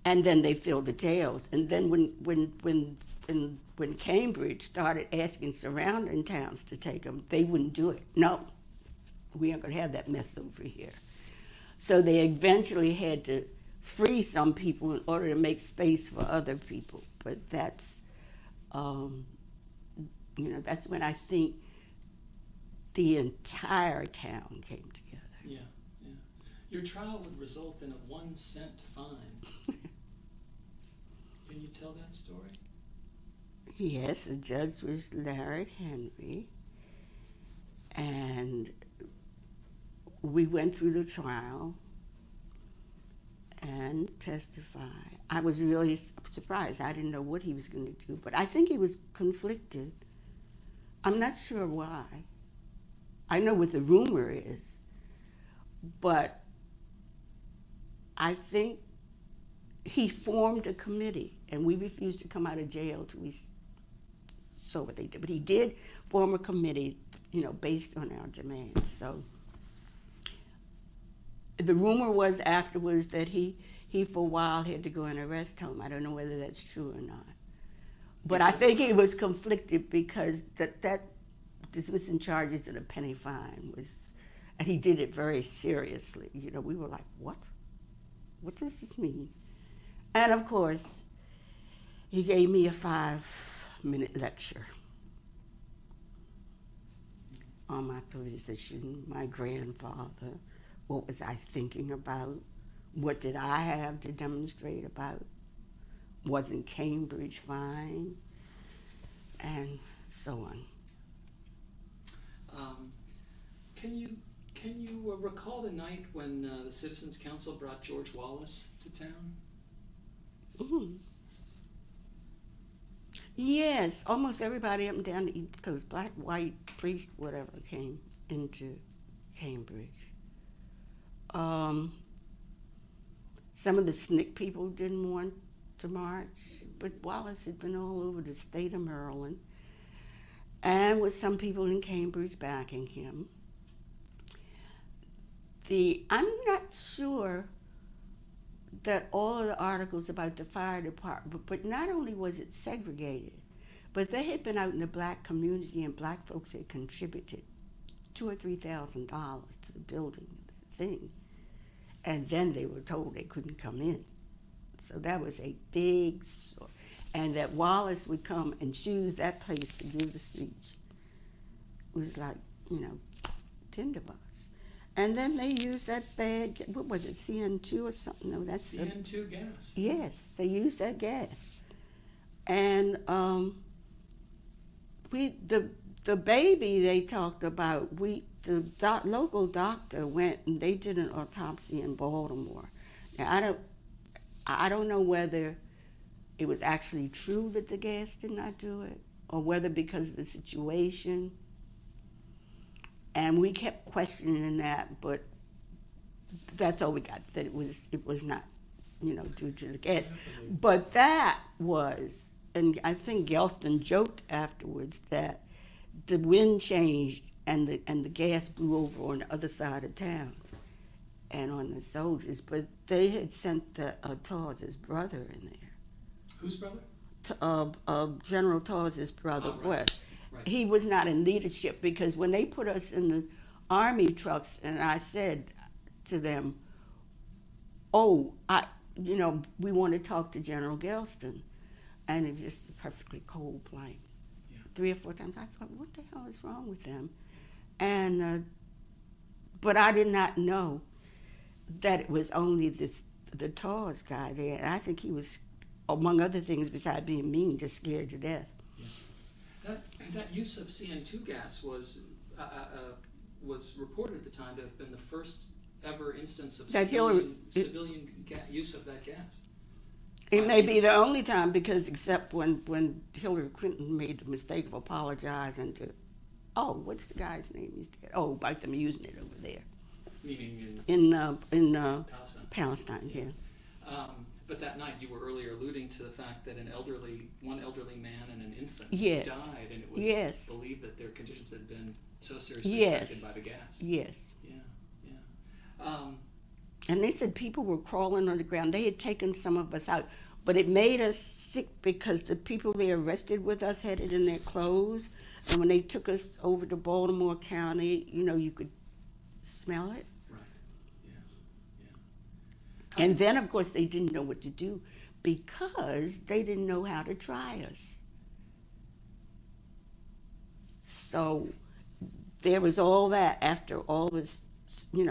And then they filled the jails. And then when Cambridge started asking surrounding towns to take them, they wouldn't do it. No, we aren't going to have that mess over here. So they eventually had to free some people in order to make space for other people. But that's, that's when I think the entire town came together. Yeah. Your trial would result in a 1-cent fine. Can you tell that story? Yes, the judge was Larry Henry, and we went through the trial and testified. I was really surprised. I didn't know what he was going to do, but I think he was conflicted. I'm not sure why. I know what the rumor is, but I think he formed a committee, and we refused to come out of jail till we saw what they did. But he did form a committee, based on our demands. So the rumor was afterwards that he for a while had to go in a rest home. I don't know whether that's true or not. But I think he was conflicted because that dismissing charges and a penny fine was, and he did it very seriously. We were like, what? What does this mean? And of course, he gave me a 5-minute lecture on my position, my grandfather, what was I thinking about, what did I have to demonstrate about, wasn't Cambridge fine, and so on. Can you recall the night when the Citizens Council brought George Wallace to town? Mm. Yes, almost everybody up and down the East Coast, black, white, priest, whatever, came into Cambridge. Some of the SNCC people didn't want to march, but Wallace had been all over the state of Maryland, and with some people in Cambridge backing him. I'm not sure that all of the articles about the fire department, but not only was it segregated, but they had been out in the black community, and black folks had contributed $2,000 or $3,000 to the building of that thing. And then they were told they couldn't come in. So that was a big story. And that Wallace would come and choose that place to give the speech. It was like, tinderbox. And then they used that bad, what was it, CN2 or something? No, that's CN2 gas. Yes, they used that gas. And the baby they talked about, local doctor went and they did an autopsy in Baltimore. Now, I don't know whether it was actually true that the gas did not do it, or whether because of the situation. And we kept questioning that, but that's all we got, that it was not, due to the gas. But that was, and I think Gelston joked afterwards that the wind changed and the gas blew over on the other side of town and on the soldiers, but they had sent Taws's brother in there. Whose brother? General Taws's brother. Oh, right. Right. He was not in leadership, because when they put us in the army trucks, and I said to them, we want to talk to General Gelston, and it was just a perfectly cold blank. Yeah. 3 or 4 times I thought, what the hell is wrong with them? And but I did not know that it was only the Taws guy there. And I think he was, among other things, besides being mean, just scared to death. Yeah. That use of CN2 gas was reported at the time to have been the first ever instance of civilian use of that gas. It may be the only time, because except when Hillary Clinton made the mistake of apologizing to, what's the guy's name? He's dead. About them using it over there. Meaning in Palestine. Yeah. But that night, you were earlier alluding to the fact that one elderly man and an infant yes. died, and it was yes. believed that their conditions had been so seriously affected by the gas. Yes. Yeah. And they said people were crawling on the ground. They had taken some of us out, but it made us sick because the people they arrested with us had it in their clothes, and when they took us over to Baltimore County, you could smell it. And then, of course, they didn't know what to do because they didn't know how to try us. So there was all that after all this,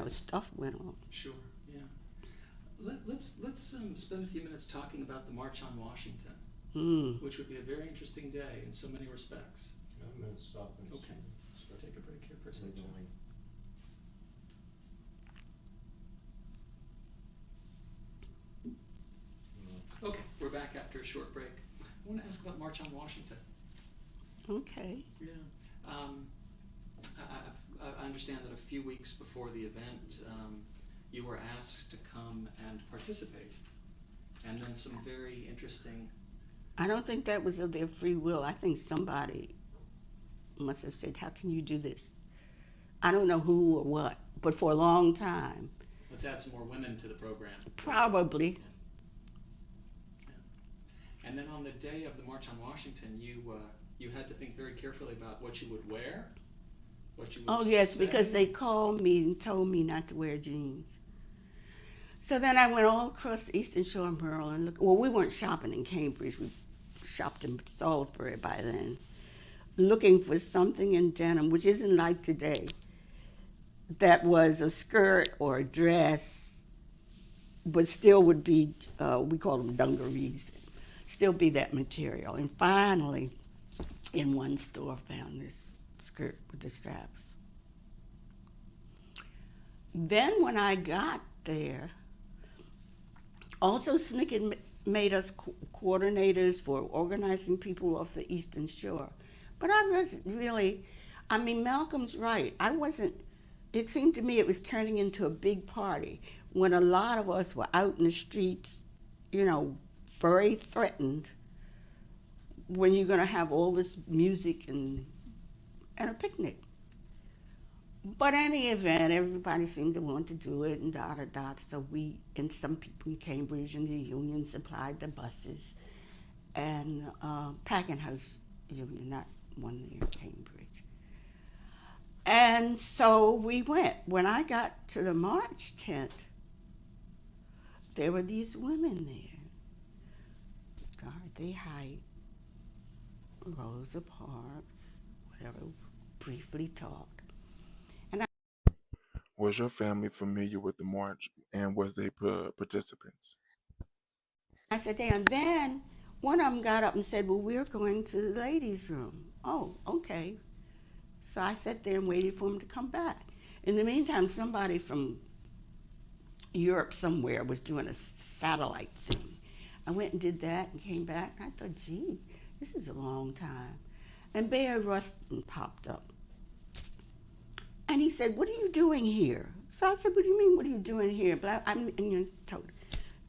stuff went on. Sure, yeah. Let's spend a few minutes talking about the March on Washington, which would be a very interesting day in so many respects. I'm going to stop and okay. Take a break here for a second. Okay, we're back after a short break. I want to ask about March on Washington. Okay. Yeah. I understand that a few weeks before the event, you were asked to come and participate, and then some very interesting. I don't think that was of their free will. I think somebody must have said, "How can you do this?" I don't know who or what, but for a long time. Let's add some more women to the program. Probably. Yeah. And then on the day of the March on Washington, you had to think very carefully about what you would wear, what you would Oh, yes, say. because they called me and told me not to wear jeans. So then I went all across the Eastern Shore of Maryland. Well, we weren't shopping in Cambridge. We shopped in Salisbury by then, looking for something in denim, which isn't like today, that was a skirt or a dress, but still would be, we call them dungarees, still be that material. And finally, in one store, found this skirt with the straps. Then when I got there, also SNCC had made us coordinators for organizing people off the Eastern Shore. But I wasn't really, I mean, Malcolm's right. It seemed to me it was turning into a big party when a lot of us were out in the streets, you know, very threatened when you're going to have all this music and a picnic. But any event, everybody seemed to want to do it, and da-da-da. So we, and some people in Cambridge and the union supplied the buses, and Packing House Union, not one near Cambridge. And so we went. When I got to the March tent, there were these women there. Dorothy Height, Rosa Parks, whatever, briefly talked. Was your family familiar with the march, and was they participants? I said, and then one of them got up and said, well, we're going to the ladies' room. Oh, okay. So I sat there and waited for him to come back. In the meantime, somebody from Europe somewhere was doing a satellite thing. I went and did that and came back. And I thought, gee, this is a long time. And Bear Rustin popped up. And he said, what are you doing here? So I said, what do you mean, what are you doing here? But I'm told.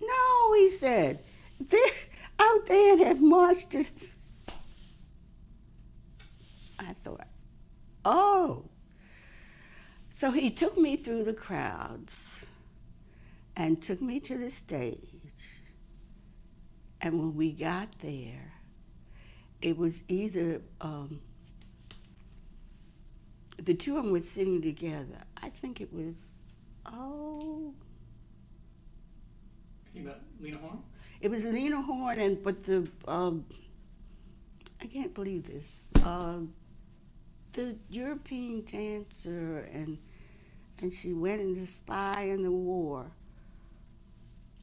No, he said, they're out there and have marched to. I thought, oh. So he took me through the crowds and took me to the stage. And when we got there, it was either, the two of them were sitting together. I think it was, You think about Lena Horne? It was Lena Horne, but I can't believe this. The European dancer, and she went in to spy in the war.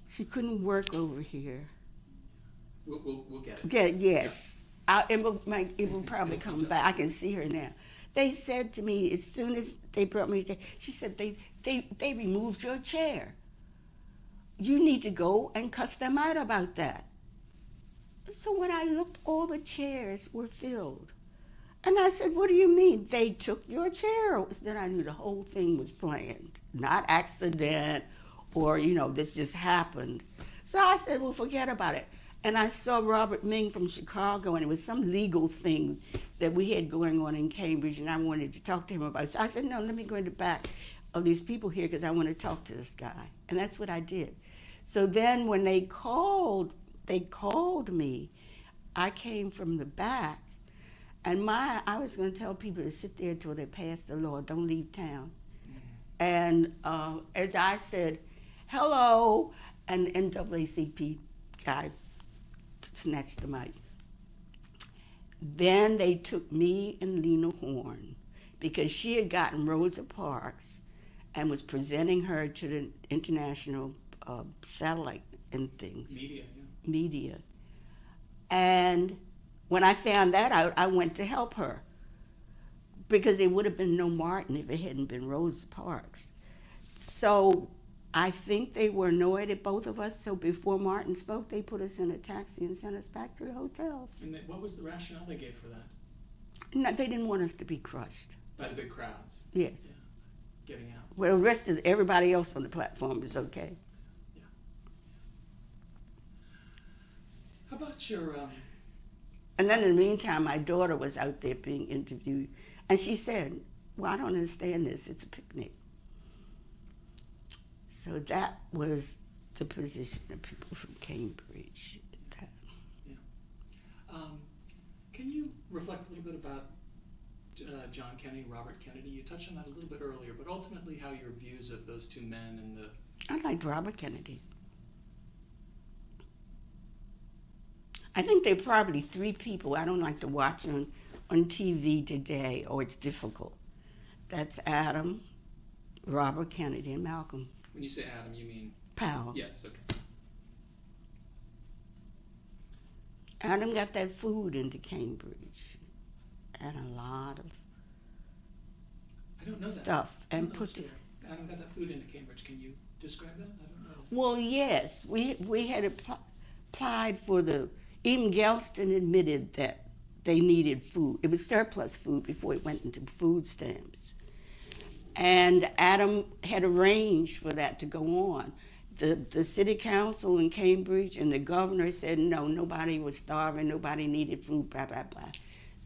She couldn't work over here. We'll get it. Yeah, yes. It will probably come back. I can see her now. They said to me, as soon as they brought me there, she said, they removed your chair. You need to go and cuss them out about that. So when I looked, all the chairs were filled. And I said, what do you mean? They took your chair. Then I knew the whole thing was planned, not accident or, this just happened. So I said, well, forget about it. And I saw Robert Ming from Chicago, and it was some legal thing that we had going on in Cambridge, and I wanted to talk to him about it. So I said, no, let me go in the back of these people here because I want to talk to this guy. And that's what I did. So then when they called me, I came from the back, and I was going to tell people to sit there until they passed the law, don't leave town. And as I said, hello, and the NAACP guy snatched the mic. Then they took me and Lena Horne because she had gotten Rosa Parks and was presenting her to the international satellite and things. Media. And when I found that out, I went to help her because there would have been no Martin if it hadn't been Rosa Parks. So I think they were annoyed at both of us, so before Martin spoke, they put us in a taxi and sent us back to the hotels. And what was the rationale they gave for that? No, they didn't want us to be crushed. By the big crowds. Yes. Yeah. Getting out. Well, the rest of everybody else on the platform is okay. How about your And then in the meantime, my daughter was out there being interviewed, and she said, well, I don't understand this. It's a picnic. So that was the position of people from Cambridge. Can you reflect a little bit about John Kennedy, Robert Kennedy? You touched on that a little bit earlier, but ultimately how your views of those two men and the... I liked Robert Kennedy. I think there are probably three people I don't like to watch on TV today, or it's difficult. That's Adam, Robert Kennedy, and Malcolm. When you say Adam, you mean... Powell. Yes, okay. Adam got that food into Cambridge, and a lot of I don't know that. stuff, I and don't put the, understand. Adam got that food into Cambridge. Can you describe that? I don't know. well, yes, we had applied for the, even Galston admitted that they needed food. It was surplus food before it went into food stamps. And Adam had arranged for that to go on. The city council in Cambridge and the governor said, no, nobody was starving, nobody needed food, blah, blah, blah.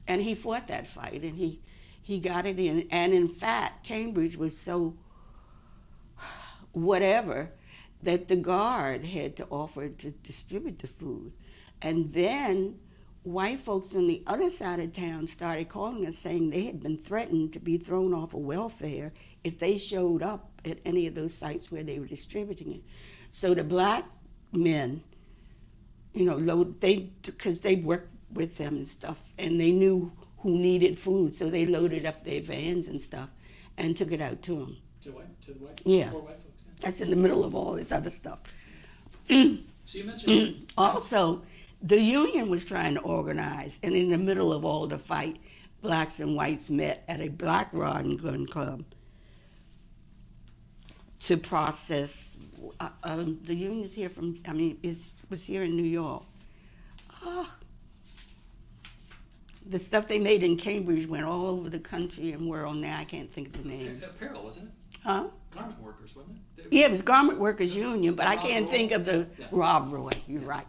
And he fought that fight, and he got it in. And in fact, Cambridge was so whatever that the guard had to offer to distribute the food. And then white folks on the other side of town started calling us saying they had been threatened to be thrown off of welfare if they showed up at any of those sites where they were distributing it. So the black men, because they worked with them and stuff, and they knew who needed food, so they loaded up their vans and stuff and took it out to them. To the white? Yeah. Poor white folks. Yeah. That's in the middle of all this other stuff. So you mentioned... Also, the union was trying to organize, and in the middle of all the fight, blacks and whites met at a black rod and gun club to process. The union's here from, was here in New York. The stuff they made in Cambridge went all over the country and world. Now I can't think of the name. Apparel, wasn't it? Huh? Garment workers, wasn't it? Yeah, it was Garment Workers Union, but I Rob can't Roy. think of the Yeah. Rob Roy. You're right.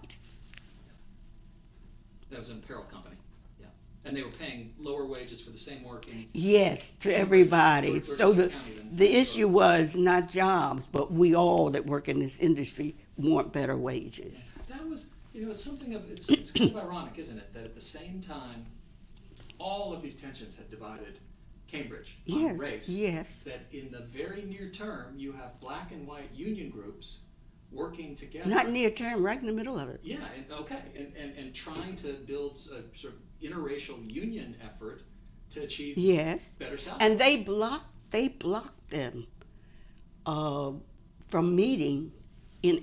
That was an apparel company. Yeah. And they were paying lower wages for the same work in... Yes, to everybody. Versus So the county than- the issue was not jobs, but we all that work in this industry want better wages. That was, it's something of, it's kind of ironic, isn't it, that at the same time, all of these tensions had divided Cambridge on Yes, race. yes. That in the very near term, you have black and white union groups working together. Not near term, right in the middle of it. Yeah, and trying to build a sort of interracial union effort to achieve Yes. better salaries. And they blocked them from meeting in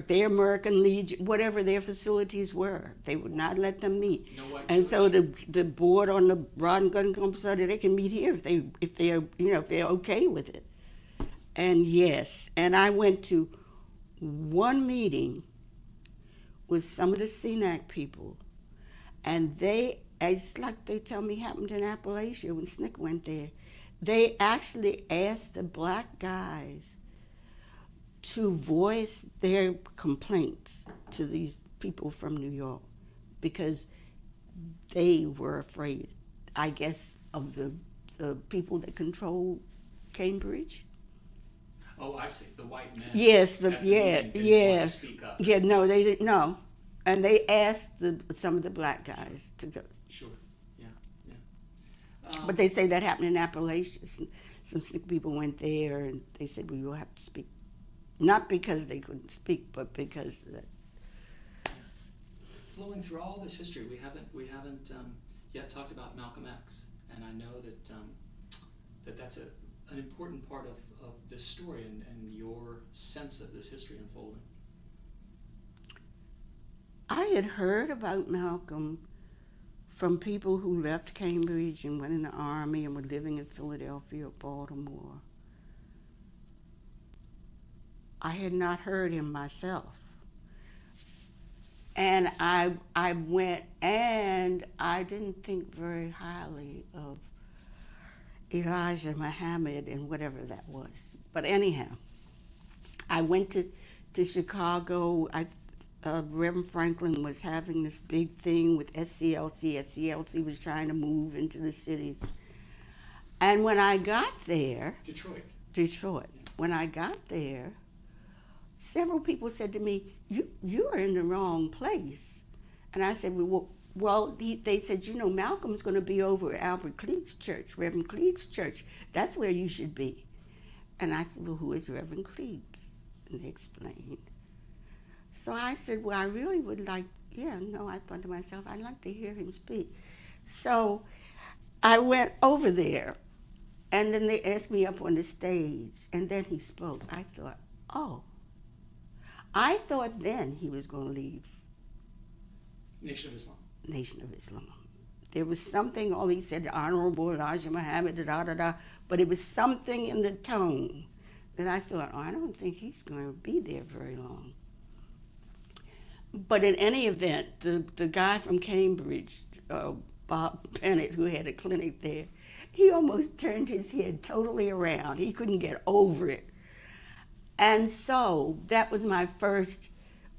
their American Legion, whatever their facilities were. They would not let them meet. No white And so the board on the Rod and Gun Club said that they can meet here if they're okay with it. And yes, and I went to one meeting with some of the CNAC people, and it's like they tell me happened in Appalachia when Snick went there. They actually asked the black guys to voice their complaints to these people from New York because they were afraid, I guess, of the people that control Cambridge. Oh, I see. The white men. Yes, at the meeting didn't want to speak up. Yeah, no, they didn't. No, and they asked some of the black guys to go. Sure. Yeah. But they say that happened in Appalachia. Some sick people went there, and they said we will have to speak, not because they couldn't speak, but because of that. Flowing through all this history, we haven't yet talked about Malcolm X, and I know that that's an important part of this story and your sense of this history unfolding. I had heard about Malcolm from people who left Cambridge and went in the army and were living in Philadelphia or Baltimore. I had not heard him myself. And I went, and I didn't think very highly of Elijah Muhammad and whatever that was. But anyhow, I went to Chicago. Reverend Franklin was having this big thing with SCLC. SCLC was trying to move into the cities. And when I got there, Detroit. When I got there, several people said to me, "You are in the wrong place." And I said, they said, Malcolm's going to be over at Albert Cleate's church, Reverend Cleate's church. That's where you should be. And I said, well, who is Reverend Cleete? And they explained. So I said, well, I really would like, I thought to myself, I'd like to hear him speak. So I went over there, and then they asked me up on the stage, and then he spoke. I thought, I thought then he was going to leave Nation of Islam. Nation of Islam. There was something, all he said, Honorable Elijah Muhammad, but it was something in the tone that I thought, I don't think he's going to be there very long. But in any event, the guy from Cambridge, Bob Bennett, who had a clinic there, he almost turned his head totally around. He couldn't get over it. And so that was my first,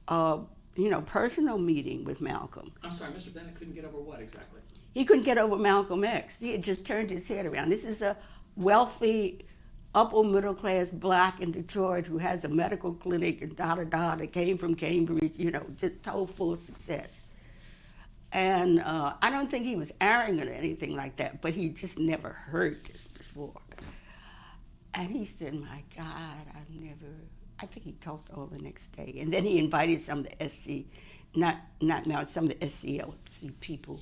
personal meeting with Malcolm. I'm sorry, Mr. Bennett couldn't get over what exactly? He couldn't get over Malcolm X. He had just turned his head around. This is a wealthy, upper middle class black in Detroit who has a medical clinic and that came from Cambridge, just so full of success. And I don't think he was arrogant or anything like that, but he just never heard this before. And he said, my God, I think he talked all the next day. And then he invited some of the some of the SCLC people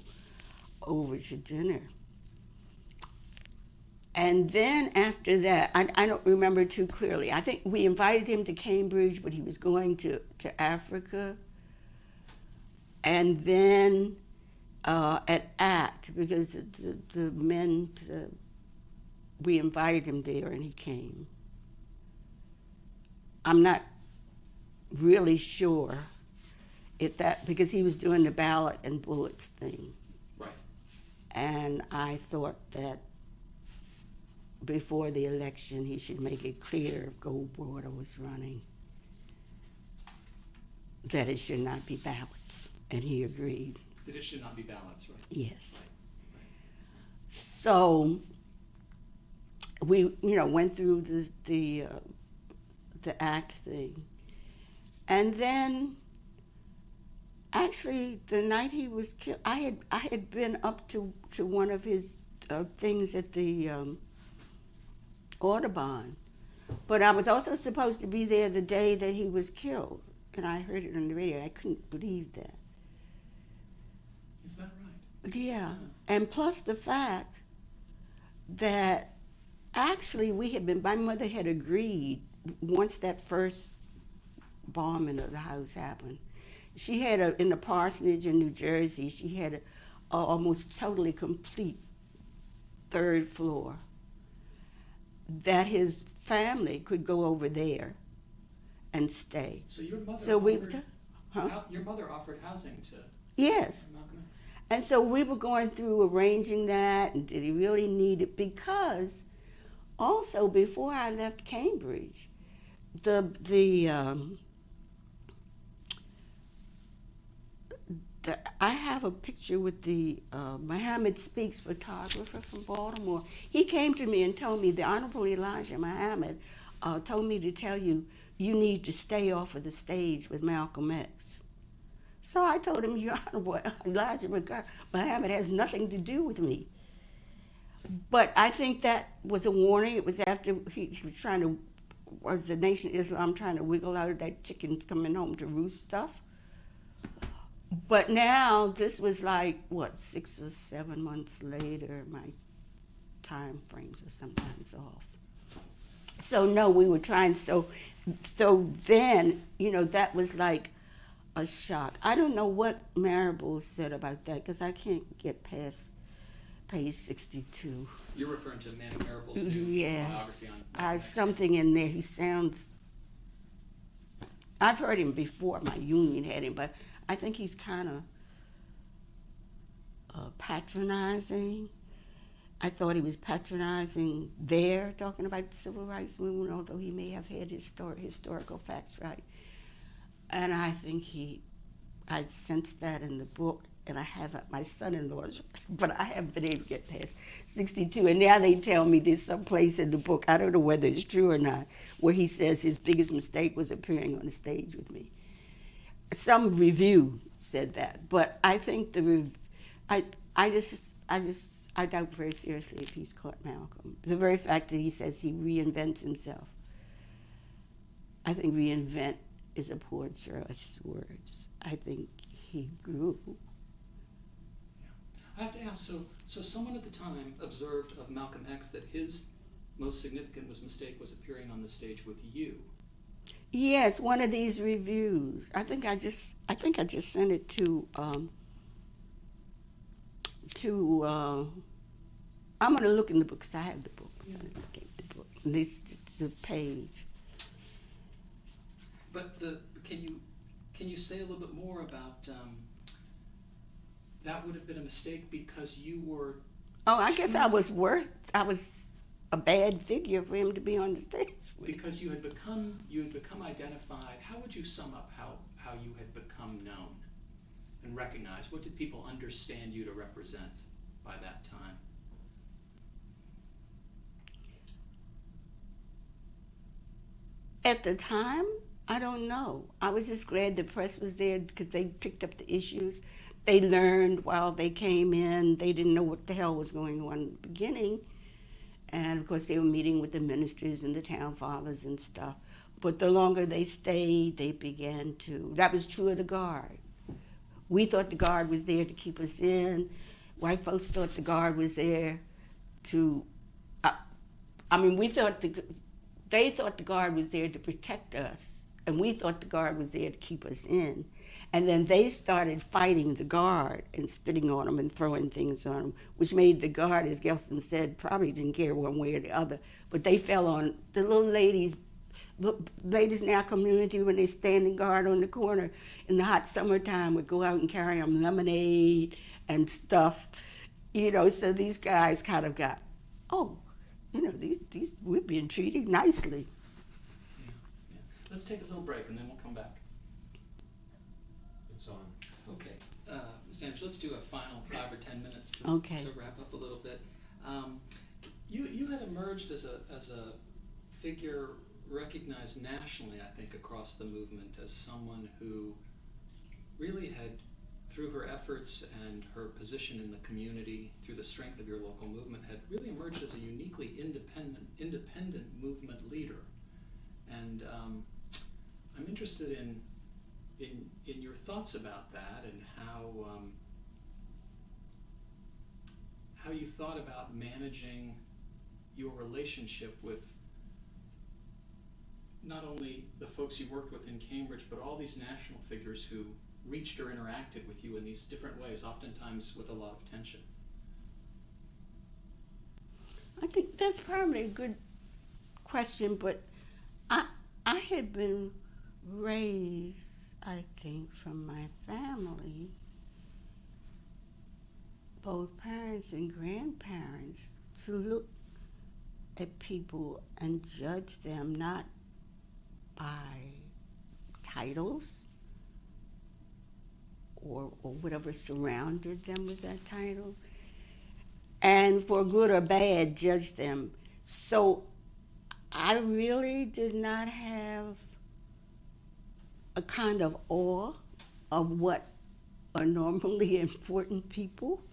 over to dinner. And then after that, I don't remember too clearly. I think we invited him to Cambridge, but he was going to Africa. And then at ACT, because the men, we invited him there and he came. I'm not really sure because he was doing the ballot and bullets thing. Right. And I thought that before the election, he should make it clear if Goldwater was running that it should not be ballots. And he agreed. That it should not be ballots, right? Yes. So we, went through the ACT thing. And then, actually, the night he was killed, I had been up to one of his things at the Audubon, but I was also supposed to be there the day that he was killed, and I heard it on the radio. I couldn't believe that. Is that right? Yeah, and plus the fact that actually my mother had agreed once that first bombing of the house happened. She had in the parsonage in New Jersey, she had a almost totally complete third floor that his family could go over there and stay. So your mother your mother offered housing to Yes. Malcolm X. And so we were going through arranging that, and did he really need it? Because also before I left Cambridge, I have a picture with the Muhammad Speaks photographer from Baltimore. He came to me and told me, the Honorable Elijah Muhammad told me to tell you, you need to stay off of the stage with Malcolm X. So I told him, Your Honorable Elijah Muhammad has nothing to do with me. But I think that was a warning. It was after he was trying to, was the Nation of Islam trying to wiggle out of that chickens coming home to roost stuff. But now this was like, 6 or 7 months later, my time frames are sometimes off. So no, we were trying, so then, that was like a shock. I don't know what Marable said about that, because I can't get past page 62. You're referring to Manning Marable's new biography on Malcolm X. Something in there, he sounds, I've heard him before, my union had him, but I think he's kind of patronizing. I thought he was patronizing there, talking about the civil rights movement, although he may have had historical facts right. And I think I sensed that in the book, and I have my son-in-law's, but I haven't been able to get past 62. And now they tell me there's some place in the book, I don't know whether it's true or not, where he says his biggest mistake was appearing on the stage with me. Some review said that, but I think I doubt very seriously if he's caught Malcolm. The very fact that he says he reinvents himself, I think reinvent is a poor choice of words. I think he grew. I have to ask, so someone at the time observed of Malcolm X that his most significant mistake was appearing on the stage with you. Yes, one of these reviews. I think I just sent it to I'm going to look in the book because I have the book. So I'm going to look at the book. And this the page. But can you say a little bit more about that would have been a mistake because you were? Oh, I guess I was worse. I was a bad figure for him to be on the stage with. Because you had become identified. How would you sum up how you had become known and recognized? What did people understand you to represent by that time? At the time, I don't know. I was just glad the press was there because they picked up the issues. They learned while they came in. They didn't know what the hell was going on in the beginning. And of course, they were meeting with the ministers and the town fathers and stuff. But the longer they stayed, they began to. That was true of the Guard. We thought the Guard was there to keep us in. White folks thought the Guard was there to. They thought the Guard was there to protect us, and we thought the Guard was there to keep us in. And then they started fighting the Guard and spitting on them and throwing things on them, which made the Guard, as Gelson said, probably didn't care one way or the other. But they fell on the little ladies in our community when they standing guard on the corner in the hot summertime would go out and carry them lemonade and stuff. So these guys kind of got, these we're being treated nicely. Yeah. Let's take a little break and then we'll come back. It's on. Okay, Ms. Danish, let's do a final 5 or 10 minutes to wrap up a little bit. You had emerged as a figure recognized nationally, I think, across the movement as someone who really had, through her efforts and her position in the community, through the strength of your local movement, had really emerged as a uniquely independent movement leader. And I'm interested in your thoughts about that and how you thought about managing your relationship with not only the folks you worked with in Cambridge, but all these national figures who reached or interacted with you in these different ways, oftentimes with a lot of tension. I think that's probably a good question, but I had been raised, I think, from my family, both parents and grandparents, to look at people and judge them not by titles or whatever surrounded them with that title, and for good or bad, judge them. So I really did not have a kind of awe of what are normally important people.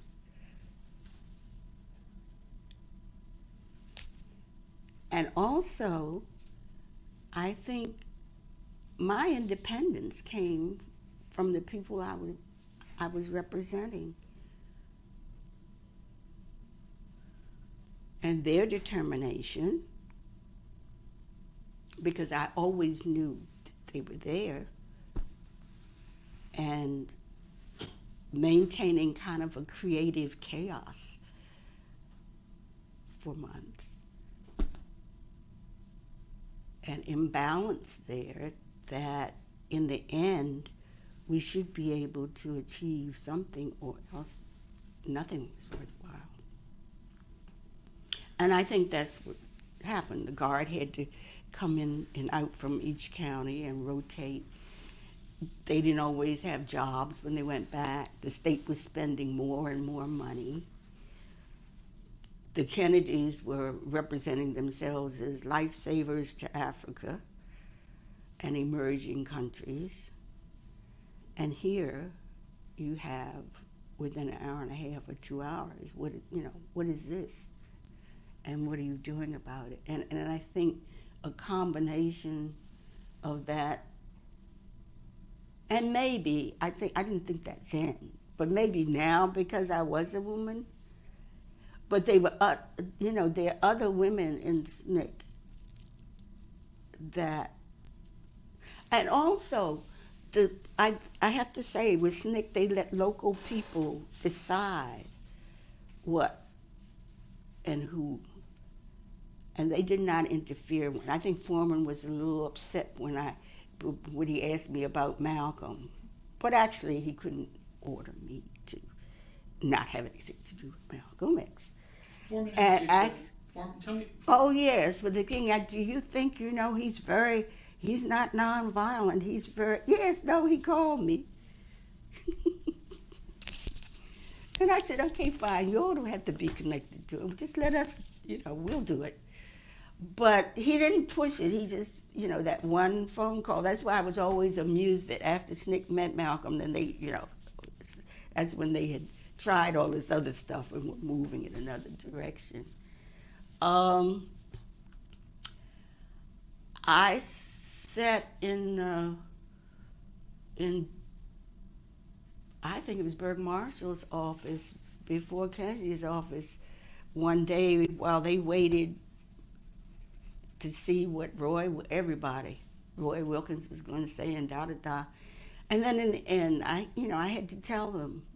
And also, I think my independence came from the people I was representing and their determination, because I always knew they were there, and maintaining kind of a creative chaos for months. An imbalance there that in the end we should be able to achieve something, or else nothing was worthwhile. And I think that's what happened. The Guard had to come in and out from each county and rotate. They didn't always have jobs when they went back. The state was spending more and more money. The Kennedys were representing themselves as lifesavers to Africa and emerging countries. And here you have, within an hour and a half or 2 hours, what is this? And what are you doing about it? And I think a combination of that, and maybe, I didn't think that then, but maybe now because I was a woman, but they were, there are other women in SNCC that, and also, I have to say, with SNCC, they let local people decide what and who. And they did not interfere. I think Foreman was a little upset when he asked me about Malcolm. But actually, he couldn't order me to not have anything to do with Malcolm X. Foreman And asked you to, tell me. Oh, yes, but the thing, do you think, he's not nonviolent, yes, no, he called me. And I said, okay, fine, you all don't have to be connected to him. Just let us, we'll do it. But he didn't push it. He just, that one phone call. That's why I was always amused that after SNCC met Malcolm, then they, that's when they had tried all this other stuff and were moving in another direction. I sat in I think it was Berg Marshall's office before Kennedy's office one day while they waited to see what Roy Wilkins was going to say, and da-da-da. And then in the end, I had to tell them,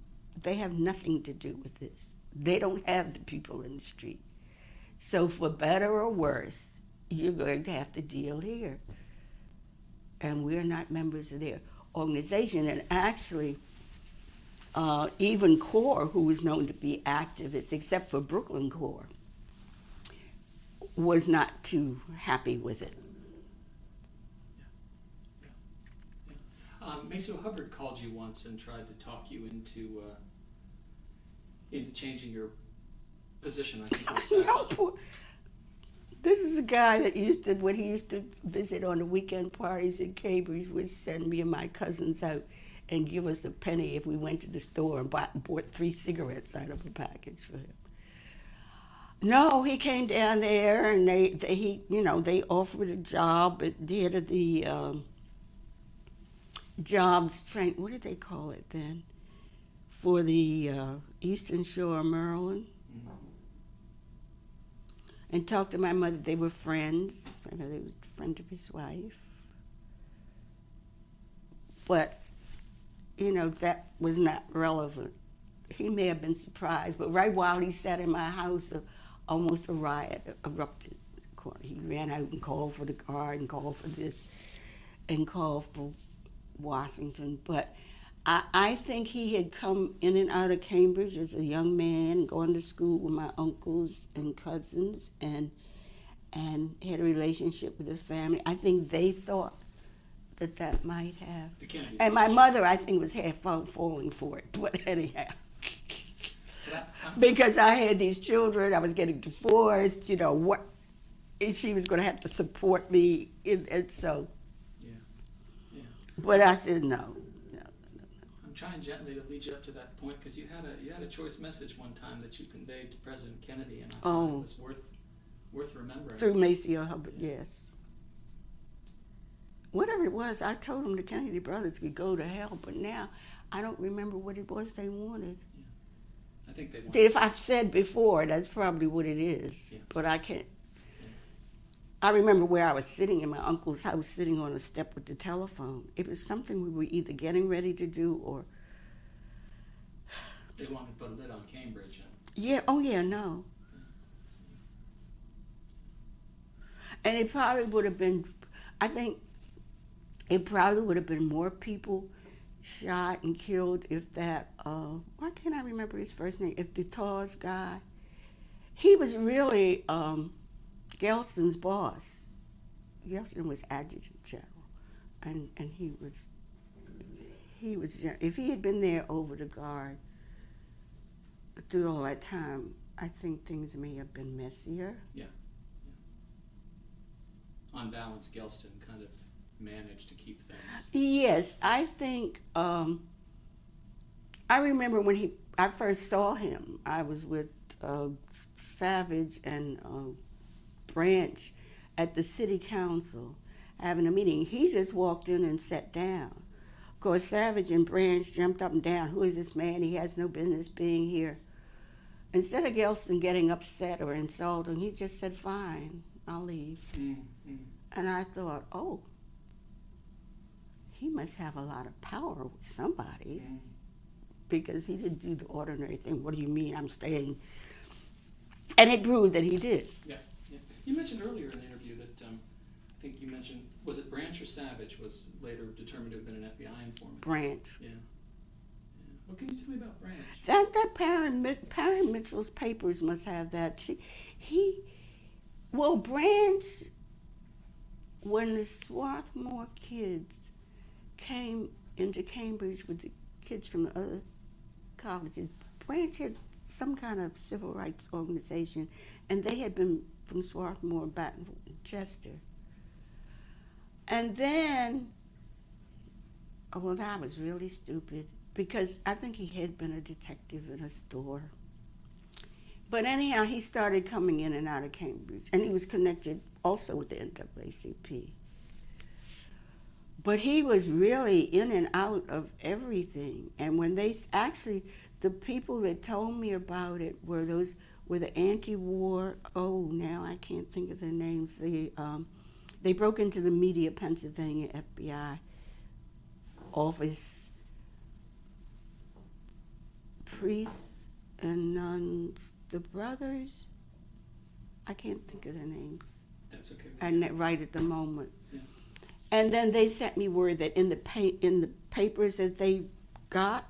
they have nothing to do with this. They don't have the people in the street. So for better or worse, you're going to have to deal here. And we're not members of their organization. And actually, even CORE, who was known to be activists, except for Brooklyn CORE, was not too happy with it. Maceo Hubbard called you once and tried to talk you into changing your position. I think it was back This is a guy that when he used to visit on the weekend parties in Cambridge, would send me and my cousins out and give us a penny if we went to the store and bought 3 cigarettes out of a package for him. No, he came down there and they offered a job at the head of the jobs train. What did they call it then? For the Eastern Shore of Maryland. Mm-hmm. And talked to my mother. They were friends. My mother was a friend of his wife. But, that was not relevant. He may have been surprised, but right while he sat in my house, almost a riot erupted. He ran out and called for the Guard and called for this and called for Washington. But I think he had come in and out of Cambridge as a young man, going to school with my uncles and cousins, and had a relationship with the family. I think they thought that might have. And my mother, I think, was half falling for it. But anyhow. Because I had these children, I was getting divorced, she was going to have to support me, and so. Yeah. But I said no. I'm trying gently to lead you up to that point because you had a choice message one time that you conveyed to President Kennedy, and I thought it was worth remembering. Through Maceo Hubbard, yes. Whatever it was, I told them the Kennedy brothers could go to hell, but now I don't remember what it was they wanted. I think they wanted. If I've said before, that's probably what it is, but I can't. Yeah. I remember where I was sitting in my uncle's house, sitting on a step with the telephone. It was something we were either getting ready to do or. They wanted to put a lid on Cambridge. Yeah. Oh, yeah. No. And it probably would have been. I think it probably would have been more people shot and killed, if that, why can't I remember his first name? If the Taw's guy, he was really Gelston's boss. Gelston was adjutant general, and he was, if he had been there over the guard through all that time, I think things may have been messier. Yeah. On balance, Gelston kind of managed to keep things. Yes, I think, I remember when I first saw him, I was with Savage and Branch at the city council having a meeting. He just walked in and sat down. Of course, Savage and Branch jumped up and down. Who is this man? He has no business being here. Instead of Gelston getting upset or insulting, he just said, fine, I'll leave. Mm-hmm. And I thought, oh, he must have a lot of power with somebody, because he didn't do the ordinary thing. What do you mean I'm staying? And it proved that he did. Yeah. You mentioned earlier in the interview that I think you mentioned, was it Branch or Savage was later determined to have been an FBI informant? Branch. Yeah. What can you tell me about Branch? That Perrin Mitchell's papers must have that. Branch, when the Swarthmore kids came into Cambridge with the kids from the other colleges, Branch had some kind of civil rights organization, and they had been from Swarthmore back in Chester. And then, that was really stupid, because I think he had been a detective in a store. But anyhow, he started coming in and out of Cambridge, and he was connected also with the NAACP. But he was really in and out of everything. And when the people that told me about it were the anti-war, now I can't think of their names. They broke into the Media Pennsylvania FBI office, priests and nuns, the brothers, I can't think of their names. That's okay. And right at the moment. Yeah. And then they sent me word that in the papers that they got,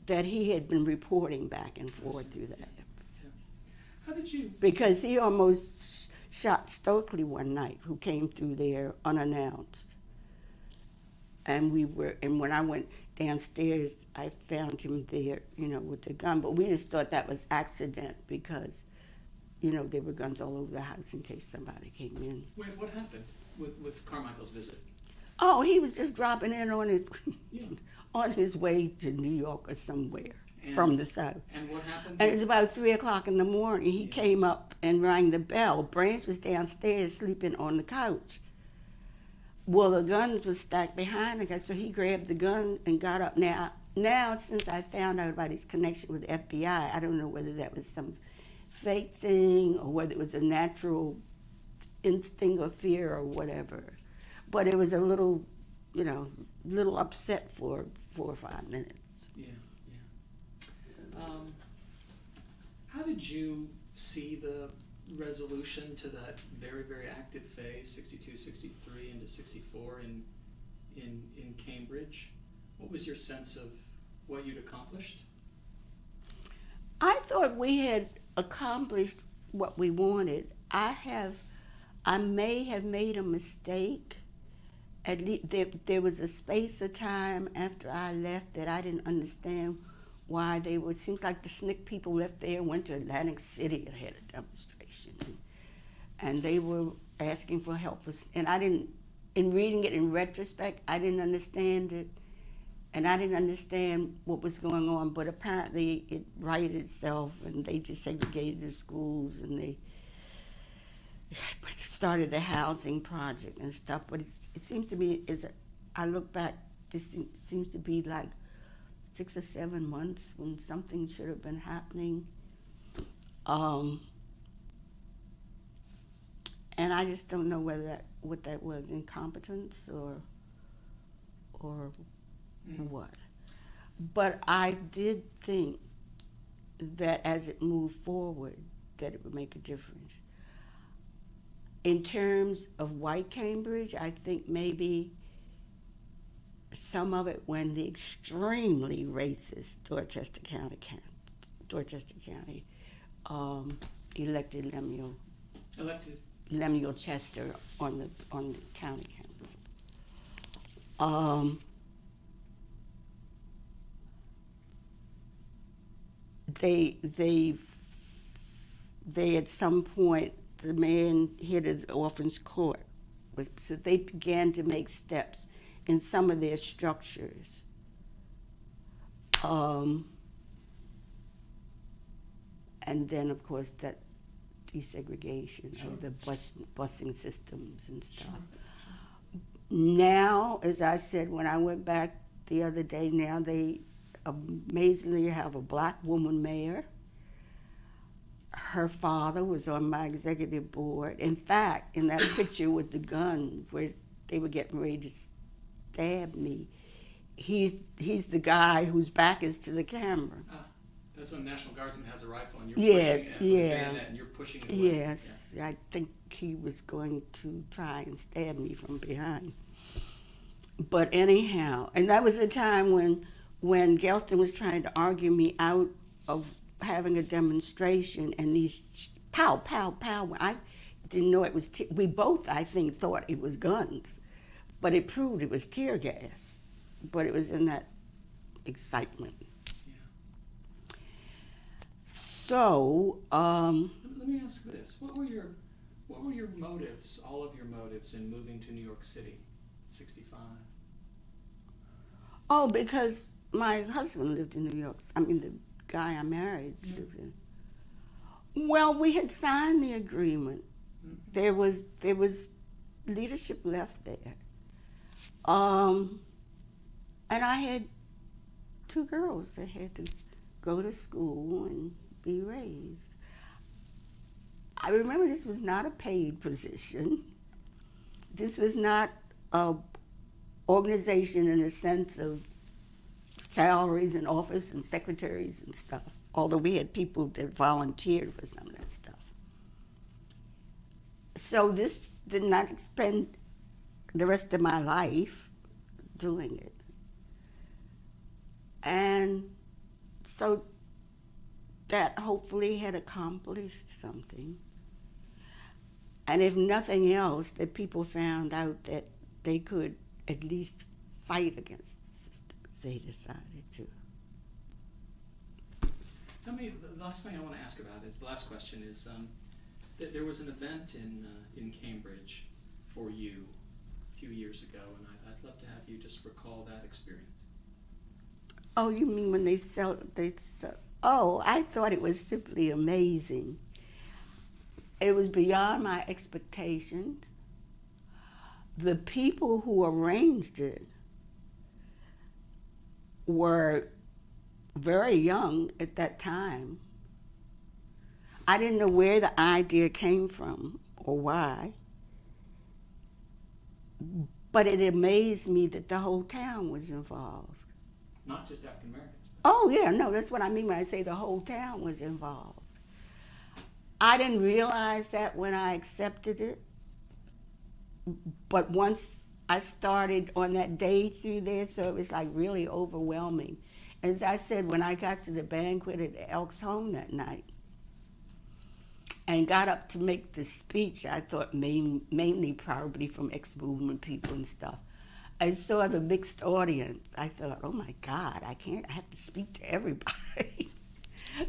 that he had been reporting back and forth through that. Yeah. How did you? Because he almost shot Stokely one night, who came through there unannounced. And when I went downstairs, I found him there, with the gun. But we just thought that was accident, because, there were guns all over the house in case somebody came in. Wait, what happened with Carmichael's visit? Oh, he was just dropping in on his Yeah. on his way to New York or somewhere from the south. And what happened? And it was about 3:00 in the morning. He came up and rang the bell. Branch was downstairs sleeping on the couch. Well, the guns was stacked behind the guy, so he grabbed the gun and got up. Now, since I found out about his connection with the FBI, I don't know whether that was some fake thing or whether it was a natural instinct or fear or whatever. But it was a little upset for 4 or 5 minutes. Yeah. How did you see the resolution to that very, very active phase, 62, 63 into 64 in Cambridge? What was your sense of what you'd accomplished? I thought we had accomplished what we wanted. I may have made a mistake. At least there was a space of time after I left that I didn't understand why they were. It seems like the SNCC people left there and went to Atlantic City and had a demonstration. And they were asking for help. And I didn't, in reading it in retrospect, I didn't understand it. And I didn't understand what was going on, but apparently it righted itself, and they just segregated the schools, and they started the housing project and stuff. But it seems to me, I look back, this seems to be like 6 or 7 months when something should have been happening. And I just don't know what that was, incompetence or what. But I did think that as it moved forward, that it would make a difference. In terms of white Cambridge, I think maybe some of it when the extremely racist Dorchester County elected Lemuel Chester on the county council. They at some point, the man hit an orphan's court, so they began to make steps in some of their structures. And then, of course, that desegregation of the busing systems and stuff. Now, as I said, when I went back the other day, now they amazingly have a black woman mayor. Her father was on my executive board. In fact, in that picture with the gun where they were getting ready to stab me, he's the guy whose back is to the camera. That's when National Guardsman has a rifle and you're Yes, pushing yeah. the bayonet and you're pushing it away. Yes, yeah. I think he was going to try and stab me from behind. But anyhow, and that was the time when Gelston was trying to argue me out of having a demonstration, and these pow, pow, pow. I didn't know it was, we both, I think, thought it was guns, but it proved it was tear gas. But it was in that excitement. Yeah. So, Let me ask this: What were your motives? All of your motives in moving to New York City, '65? oh, because my husband lived in New York. I mean, the guy I married lived in. Well, we had signed the agreement. Mm-hmm. There was leadership left there. And I had 2 girls that had to go to school and be raised. I remember this was not a paid position. This was not a organization in a sense of salaries and office and secretaries and stuff, although we had people that volunteered for some of that stuff. So this did not spend the rest of my life doing it. And so that hopefully had accomplished something. And if nothing else, that people found out that they could at least fight against the system if they decided to. Tell me, the last thing I want to ask about is, the last question is, that there was an event in Cambridge for you a few years ago, and I'd love to have you just recall that experience. Oh, you mean when they sell? Oh, I thought it was simply amazing. It was beyond my expectations. The people who arranged it were very young at that time. I didn't know where the idea came from or why, but it amazed me that the whole town was involved. Not just African Americans. Oh, yeah, no, that's what I mean when I say the whole town was involved. I didn't realize that when I accepted it, but once I started on that day through there, so it was like really overwhelming. As I said, when I got to the banquet at Elks Home that night and got up to make the speech, I thought mainly probably from ex-movement people and stuff. I saw the mixed audience. I thought, oh my God, I have to speak to everybody.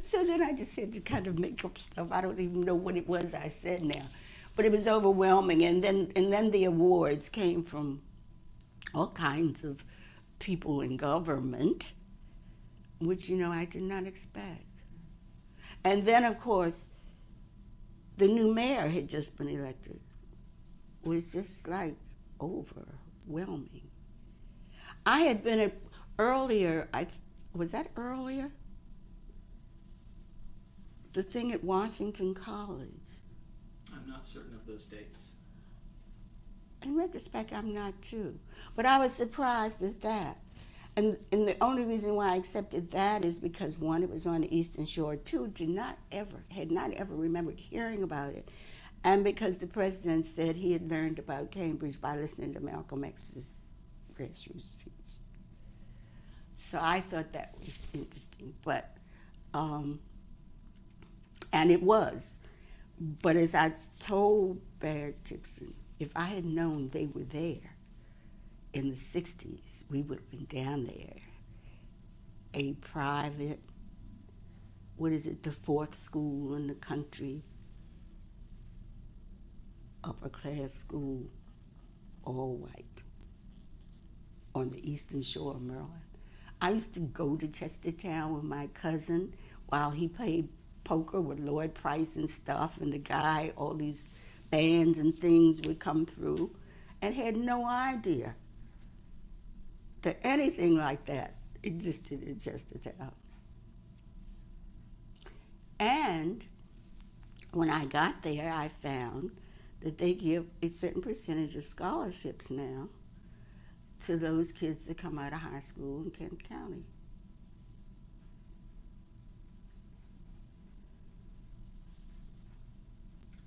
So then I just had to kind of make up stuff. I don't even know what it was I said now. But it was overwhelming. And then the awards came from all kinds of people in government, which, I did not expect. And then, of course, the new mayor had just been elected. It was just like overwhelming. I had been earlier, was that earlier? The thing at Washington College. I'm not certain of those dates. In retrospect, I'm not too. But I was surprised at that. And the only reason why I accepted that is because, one, it was on the Eastern Shore. Two, had not ever remembered hearing about it. And because the president said he had learned about Cambridge by listening to Malcolm X's grassroots speech. So I thought that was interesting, but, and it was. But as I told Barrett Tipson, if I had known they were there in the 60s, we would have been down there. A private, what is it, the fourth school in the country, upper class school, all white, on the eastern shore of Maryland. I used to go to Chestertown with my cousin while he played poker with Lloyd Price and stuff, and the guy, all these bands and things would come through, and had no idea that anything like that existed in Chestertown. And when I got there, I found that they give a certain percentage of scholarships now to those kids that come out of high school in Kent County.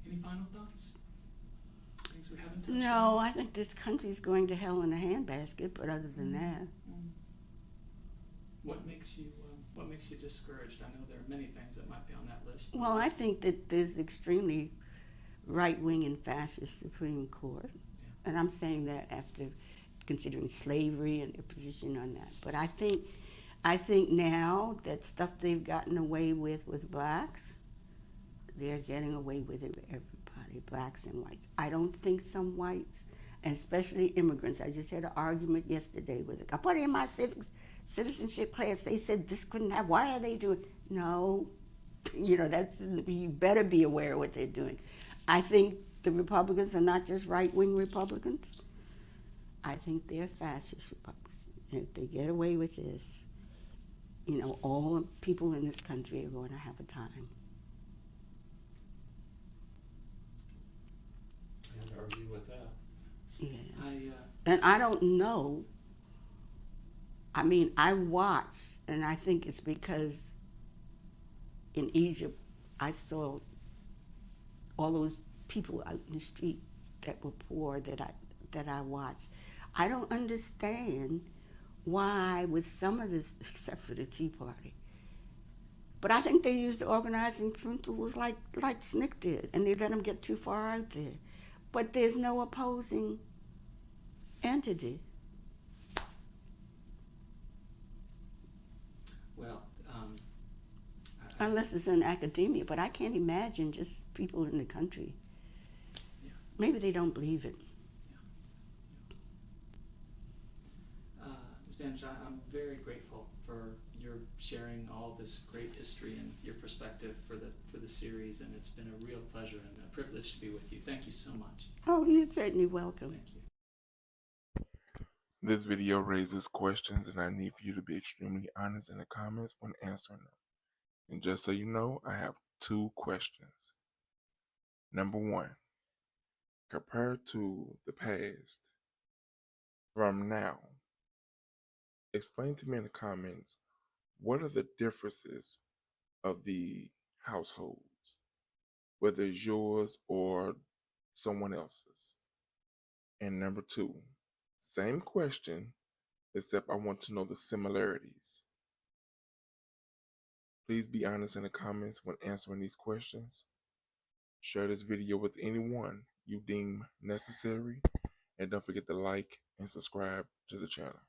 Any final thoughts? Things we haven't touched No, on? I think this country's going to hell in a handbasket, but other than that, What makes you discouraged? I know there are many things that might be on that list. well, I think that there's extremely right-wing and fascist Supreme Court, and I'm saying that after considering slavery and their position on that. But I think now that stuff they've gotten away with blacks, they're getting away with it with everybody, blacks and whites. I don't think some whites, and especially immigrants, I just had an argument yesterday with a, I put it in my citizenship class, they said this couldn't have, why are they doing, no, that's, you better be aware of what they're doing. I think the Republicans are not just right-wing Republicans. I think they're fascist Republicans. And if they get away with this, all the people in this country are going to have a time. Can't argue with that. Yes. And I don't know. I mean, I watch, and I think it's because in Egypt, I saw all those people out in the street that were poor that I watched. I don't understand why with some of this, except for the Tea Party, but I think they used the organizing principles like SNCC did, and they let them get too far out there. But there's no opposing entity. Well, Unless it's in academia, but I can't imagine just people in the country. Yeah. Maybe they don't believe it. Ms. Danich, I'm very grateful for your sharing all this great history and your perspective for the series, and it's been a real pleasure and a privilege to be with you. Thank you so much. Oh, you're certainly welcome. Thank you. This video raises questions, and I need for you to be extremely honest in the comments when answering them. And just so you know, I have 2 questions. Number 1, compared to the past, from now, explain to me in the comments, what are the differences of the households, whether it's yours or someone else's? And number 2, same question, except I want to know the similarities. Please be honest in the comments when answering these questions. Share this video with anyone you deem necessary, and don't forget to like and subscribe to the channel.